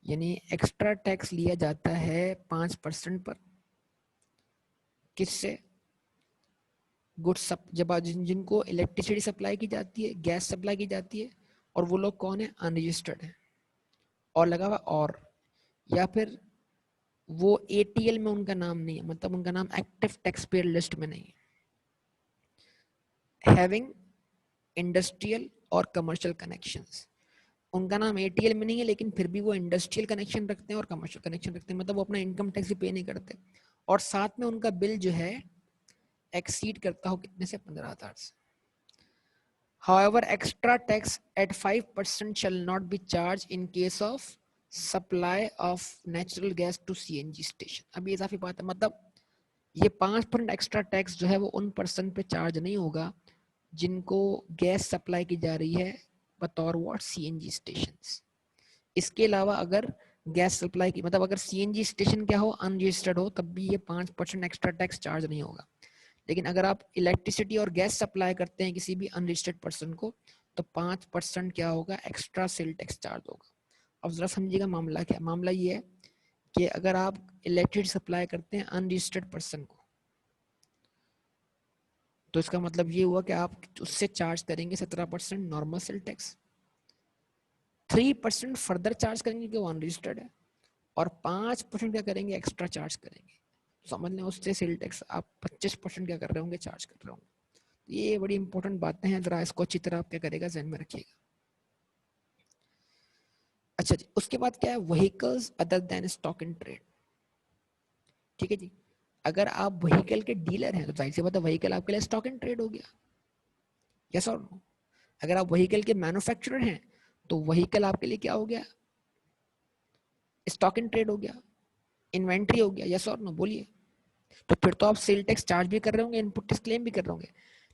यानी एक्स्ट्रा टैक्स लिया जाता है 5% पर, किससे, गुड्स जब जिनको इलेक्ट्रिसिटी सप्लाई की जाती है, गैस सप्लाई की जाती है, और वो लोग कौन है, अनरजिस्टर्ड है, और लगा हुआ और, या फिर वो एटीएल में उनका नाम नहीं है, मतलब उनका नाम एक्टिव टैक्स पेयर लिस्ट में नहीं है, हैविंग इंडस्ट्रियल और कमर्शियल कनेक्शंस, उनका नाम एटीएल में नहीं है लेकिन फिर भी वो इंडस्ट्रियल कनेक्शन रखते हैं और कमर्शियल कनेक्शन रखते हैं, मतलब वो अपना इनकम टैक्स भी पे नहीं करते, और साथ में उनका बिल जो है एक्सीड करता हो कितने से, 15,000 से। However, extra tax at 5% shall not be charged in case of supply of natural gas to CNG station। अब ये इजाफी बात है, मतलब ये 5% एक्स्ट्रा टैक्स जो है वो उन पर्सन पे चार्ज नहीं होगा जिनको गैस सप्लाई की जा रही है बतौर व्हाट, सीएनजी स्टेशंस। इसके अलावा अगर गैस सप्लाई की, मतलब अगर सीएनजी स्टेशन क्या हो, अनरजिस्टर्ड हो, तब भी ये 5% एक्स्ट्रा टैक्स चार्ज नहीं होगा। लेकिन अगर आप इलेक्ट्रिसिटी और गैस सप्लाई करते हैं किसी भी अनरजिस्टर्ड पर्सन को, तो 5% क्या होगा, एक्स्ट्रा सेल टैक्स चार्ज होगा। अब जरा समझिएगा मामला क्या, मामला ये है कि अगर आप इलेक्ट्रिसिटी सप्लाई करते हैं अनरजिस्टर्ड पर्सन को, तो इसका मतलब ये हुआ कि आप उससे चार्ज करेंगे 17% normal sale tax, 3% further charge करेंगे कि वो अनरजिस्टर्ड है, और 5% क्या करेंगे, एक्स्ट्रा चार्ज करेंगे। समझ लें उससे सेल टैक्स आप 25% क्या कर रहे होंगे, चार्ज कर रहे होंगे। ये बड़ी इंपॉर्टेंट बातें हैं, जरा इसको अच्छी तरह आप क्या करेगा, ध्यान में रखिएगा। अच्छा जी, उसके बाद क्या है, vehicles other than stock in trade. ठीक है जी, अगर आप व्हीकल के डीलर हैं तो जाहिर सी बात है व्हीकल आपके लिए स्टॉक इन ट्रेड हो गया, यस और नो। अगर आप व्हीकल के मैन्युफैक्चरर हैं तो व्हीकल आपके लिए क्या हो गया, स्टॉक इन ट्रेड हो गया, इन्वेंट्री हो गया, यस और नो, बोलिए। तो फिर तो आप सेल टैक्स चार्ज भी कर रहे होंगे, इनपुट टैक्स क्लेम भी कर रहे होंगे।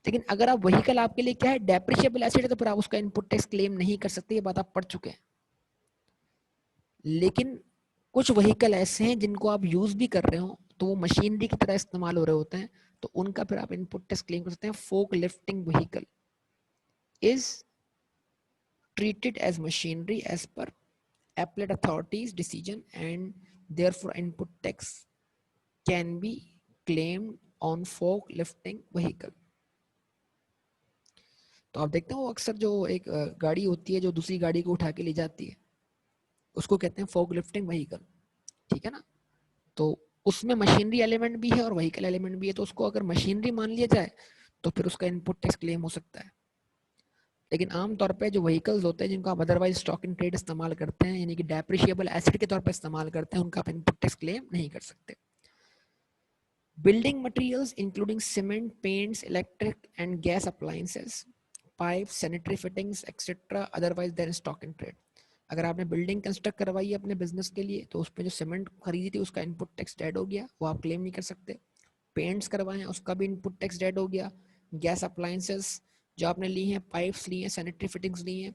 लेकिन अगर आप व्हीकल आपके लिए क्या है, डेप्रिशिएबल एसेट है, तो फिर आप उसका इनपुट टैक्स क्लेम नहीं कर सकते, ये बात आप पढ़ चुके हैं। लेकिन कुछ व्हीकल ऐसे हैं जिनको आप यूज भी कर रहे हो तो वो मशीनरी की तरह इस्तेमाल हो रहे होते हैं, तो उनका फिर आप इनपुट टैक्स क्लेम कर सकते हैं। Fork lifting vehicle is treated as machinery as per appellate authorities decision and therefore input tax can be claimed on fork lifting vehicle। तो आप देखते हो अक्सर जो एक गाड़ी होती है जो दूसरी गाड़ी को उठा के ले जाती है, उसको कहते हैं फोक लिफ्टिंग व्हीकल, ठीक है ना। तो उसमें मशीनरी एलिमेंट भी है और व्हीकल एलिमेंट भी है, तो उसको अगर मशीनरी मान लिया जाए तो फिर उसका इनपुट टैक्स क्लेम हो सकता है। लेकिन आमतौर पे जो व्हीकल्स होते हैं जिनको आप अदरवाइज स्टॉक इन ट्रेड इस्तेमाल करते हैं, यानी कि डेप्रिशिएबल एसेट के तौर पर इस्तेमाल करते हैं, उनका आप इनपुट टैक्स क्लेम नहीं कर सकते। Building materials including cement, paints, electric and gas appliances, pipe, sanitary fittings etcetera otherwise than stock in trade. अगर आपने बिल्डिंग कंस्ट्रक्ट करवाई है अपने बिजनेस के लिए तो उस पर जो सीमेंट खरीदी थी उसका इनपुट टैक्स डेड हो गया, वो आप क्लेम नहीं कर सकते। पेंट्स करवाए उसका भी इनपुट टैक्स डेड हो गया। गैस अप्लायंसेस जो आपने ली हैं, पाइप्स ली हैं, सैनिटरी फिटिंग्स ली हैं,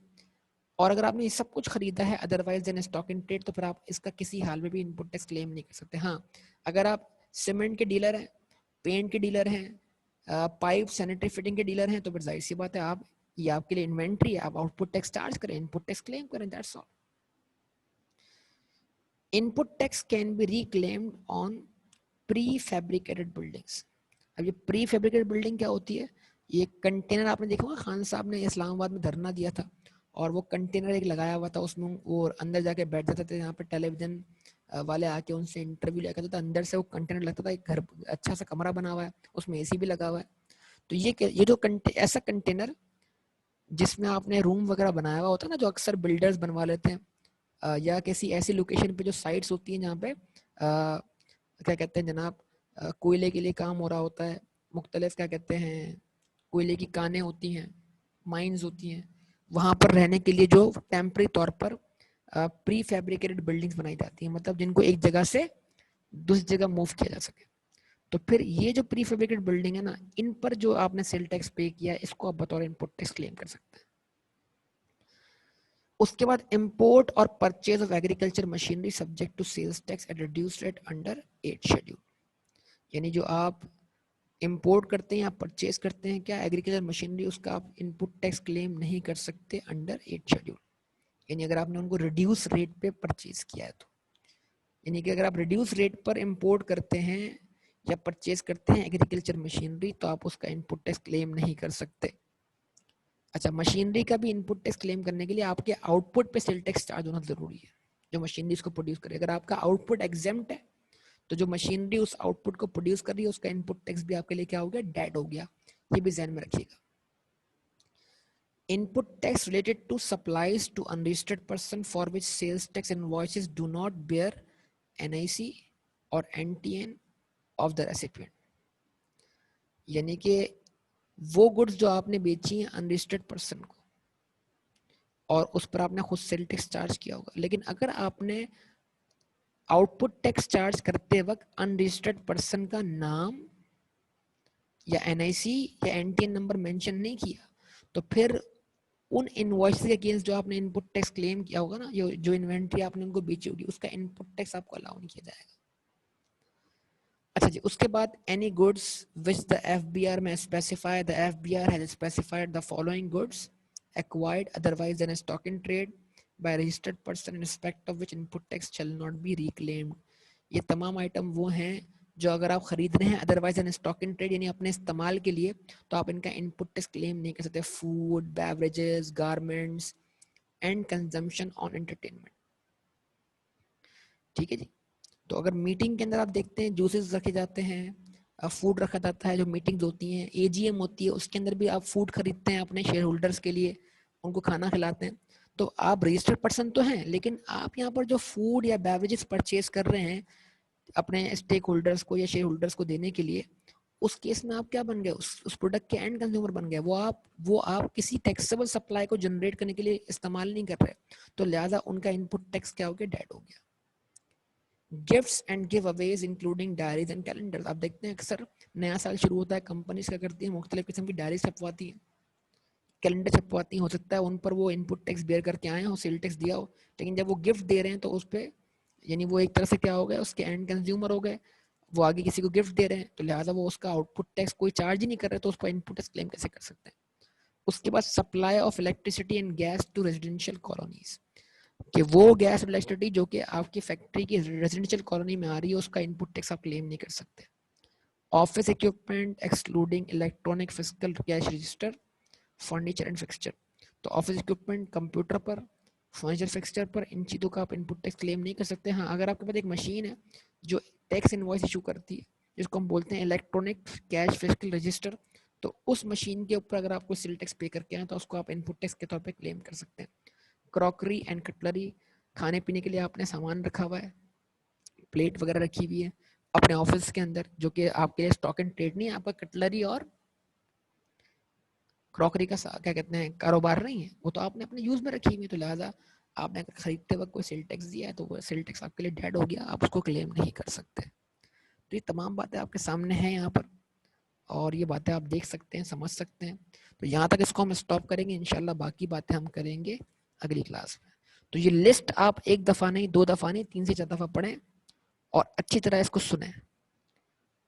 और अगर आपने ये सब कुछ खरीदा है otherwise than stock in trade, तो फिर आप इसका किसी हाल में भी इनपुट टैक्स क्लेम नहीं कर सकते। हाँ, अगर आप सीमेंट के डीलर हैं, पेंट के डीलर हैं, पाइप सैनिटरी फिटिंग के डीलर हैं, तो फिर जाहिर सी बात है आप, ये आपके लिए इन्वेंट्री है, आप आउटपुट टैक्स चार्ज करें, इनपुट टैक्स क्लेम करें, that's all. Input tax can be reclaimed on pre fabricated buildings. अब ये प्री फैब्रिकेटेड बिल्डिंग क्या होती है, ये कंटेनर आपने देखा होगा, खान साहब ने इस्लामाबाद में धरना दिया था और वो कंटेनर एक लगाया हुआ था, उसमें वो अंदर जाके बैठ जाते थे, यहाँ पे टेलीविजन वाले आके उनसे इंटरव्यू लिया करते थे, अंदर से वो कंटेनर लगता था, एक घर अच्छा सा कमरा बना हुआ है, उसमें एसी भी लगा हुआ है। तो ये जो ऐसा कंटेनर जिसमें आपने रूम वगैरह बनाया हुआ होता है ना, जो अक्सर बिल्डर्स बनवा लेते हैं, या किसी ऐसी लोकेशन पे जो साइट्स होती हैं जहाँ पे क्या कहते हैं जनाब, कोयले के लिए काम हो रहा होता है, मुख्तलिफ क्या कहते हैं कोयले की कानें होती हैं, माइंस होती हैं, वहाँ पर रहने के लिए जो टेम्परेरी तौर पर प्री फैब्रिकेटेड बिल्डिंग्स बनाई जाती हैं, मतलब जिनको एक जगह से दूसरी जगह मूव किया जा सके। तो फिर ये जो प्री फैब्रिकेटेड बिल्डिंग है ना, इन पर जो आपने सेल टैक्स पे किया इसको आप बतौर इनपुट टैक्स क्लेम कर सकते हैं। उसके बाद इंपोर्ट और purchase of agriculture machinery subject to sales tax at reduced rate under 8 schedule, यानी जो आप इंपोर्ट करते हैं या परचेज करते हैं क्या एग्रीकल्चर मशीनरी, उसका आप इनपुट टैक्स क्लेम नहीं कर सकते अंडर 8 शेड्यूल, यानी अगर आपने उनको रिड्यूस रेट पे परचेज किया है तो, यानी कि अगर आप रिड्यूस रेट पर इंपोर्ट करते हैं या परचेज करते हैं एग्रीकल्चर मशीनरी तो आप उसका इनपुट टैक्स क्लेम नहीं कर सकते। अच्छा, मशीनरी का भी इनपुट टैक्स क्लेम करने के लिए आपके आउटपुट पे सेल टैक्स चार्ज होना जरूरी है, जो मशीनरी उसको प्रोड्यूस करे। अगर आपका आउटपुट एग्जेम्प्ट है तो जो मशीनरी उस आउटपुट को प्रोड्यूस कर रही है उसका इनपुट टैक्स भी आपके लिए क्या हो गया, डेड हो गया। ये भी ध्यान में रखिएगा। Input tax related to supplies to unregistered person for which sales tax invoices do not bear NIC or NTN of the recipient, यानी कि वो गुड्स जो आपने बेची हैं अनरजिस्टर्ड पर्सन को और उस पर आपने खुद सेल टैक्स चार्ज किया होगा, लेकिन अगर आपने आउटपुट टैक्स चार्ज करते वक्त अनरजिस्टर्ड पर्सन का नाम या NIC या NTN नंबर मेंशन नहीं किया तो फिर उन इनवॉइस के अगेंस्ट जो आपने इनपुट टैक्स क्लेम किया होगा ना, जो इन्वेंट्री आपने उनको बेची होगी उसका इनपुट टैक्स आपको अलाउ नहीं किया जाएगा। अच्छा जी, उसके बाद any goods which the FBR में specify, the FBR has specified the following goods acquired otherwise than a stock in trade by a registered person in respect of which input tax shall not be reclaimed। ये तमाम आइटम वो हैं जो अगर आप खरीद रहे हैं otherwise an stock in trade यानी अपने इस्तेमाल के लिए तो आप इनका इनपुट टैक्स क्लेम नहीं कर सकते। Food, beverages, garments and consumption on entertainment. ठीक है जी। तो अगर मीटिंग के अंदर आप देखते हैं जूसेस रखे जाते हैं, फूड रखा जाता है, जो मीटिंग्स होती हैं, AGM होती है, उसके अंदर भी आप फूड खरीदते हैं अपने शेयर होल्डर्स के लिए, उनको खाना खिलाते हैं, तो आप रजिस्टर्ड पर्सन तो हैं लेकिन आप यहाँ पर जो फूड या बेवरेजेस परचेज कर रहे हैं अपने स्टेक होल्डर्स को या शेयर होल्डर्स को देने के लिए, उस केस में आप क्या बन गए, उस प्रोडक्ट के एंड कंज्यूमर बन गए। वो आप किसी टैक्सेबल सप्लाई को जनरेट करने के लिए इस्तेमाल नहीं कर रहे, तो लिहाजा उनका इनपुट टैक्स क्या हो गया, डेड हो गया। Gifts and give Awez including diaries and calendar, आप देखते हैं अक्सर नया साल शुरू होता है, कंपनीज क्या करती है, मुख्तलिफ किस्म की डायरी छपवाती है, कैलेंडर छपवाती हैं, हो सकता है उन पर वो इनपुट टैक्स बेयर करके आए हो, सेल टैक्स दिया हो, लेकिन जब वो गिफ्ट दे रहे हैं तो उस पर यानी वो एक तरह से क्या हो गया, उसके एंड कंज्यूमर हो गए, वो आगे किसी को गिफ्ट दे रहे हैं, तो लिहाजा वो उसका आउटपुट टैक्स कोई चार्ज ही नहीं कर रहे, तो उसका इनपुट टैक्स क्लेम कैसे कर सकते हैं। उसके बाद supply of electricity and gas to residential colonies, कि वो गैस और इलेक्ट्रिसिटी जो कि आपकी फैक्ट्री की रेजिडेंशियल कॉलोनी में आ रही है उसका इनपुट टैक्स आप क्लेम नहीं कर सकते। Office equipment excluding electronic physical cash register, furniture and fixture, तो ऑफिस इक्विपमेंट, कंप्यूटर पर, फर्नीचर फिक्सचर पर, इन चीज़ों का आप इनपुट टैक्स क्लेम नहीं कर सकते। हाँ, अगर आपके पास एक मशीन है जो टैक्स इनवॉइस इशू करती है जिसको हम बोलते हैं इलेक्ट्रॉनिक कैश फिजिकल रजिस्टर, तो उस मशीन के ऊपर अगर आप कोई सेल टैक्स पे करके आए तो उसको आप इनपुट टैक्स के तौर पे क्लेम कर सकते हैं। क्रॉकरी एंड कटलरी, खाने पीने के लिए आपने सामान रखा हुआ है, प्लेट वगैरह रखी हुई है अपने ऑफिस के अंदर, जो कि आपके लिए स्टॉक एंड ट्रेड नहीं है, आपका कटलरी और क्रॉकरी का क्या कहते हैं कारोबार नहीं है, वो तो आपने अपने यूज में रखी हुई है, तो लिहाजा आपने अगर खरीदते वक्त कोई सेल टैक्स दिया है तो वो सेल टैक्स आपके लिए डेड हो गया, आप उसको क्लेम नहीं कर सकते। तो ये तमाम बातें आपके सामने हैं यहाँ पर और ये बातें आप देख सकते हैं, समझ सकते हैं। तो यहाँ तक इसको हम स्टॉप करेंगे, इंशाल्लाह बाकी बातें हम करेंगे अगली क्लास में। तो ये लिस्ट आप एक दफ़ा नहीं, 2 दफ़ा नहीं, 3 से 4 दफ़ा पढ़ें और अच्छी तरह इसको सुने,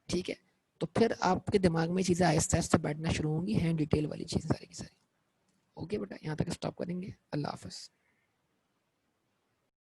ठीक है। तो फिर आपके दिमाग में चीज़ें आहिस्ता आहिस्ता बैठना शुरू होंगी, हैं डिटेल वाली चीज़ें सारी की सारी। ओके बेटा, यहाँ तक स्टॉप करेंगे। अल्लाह हाफ़िज़।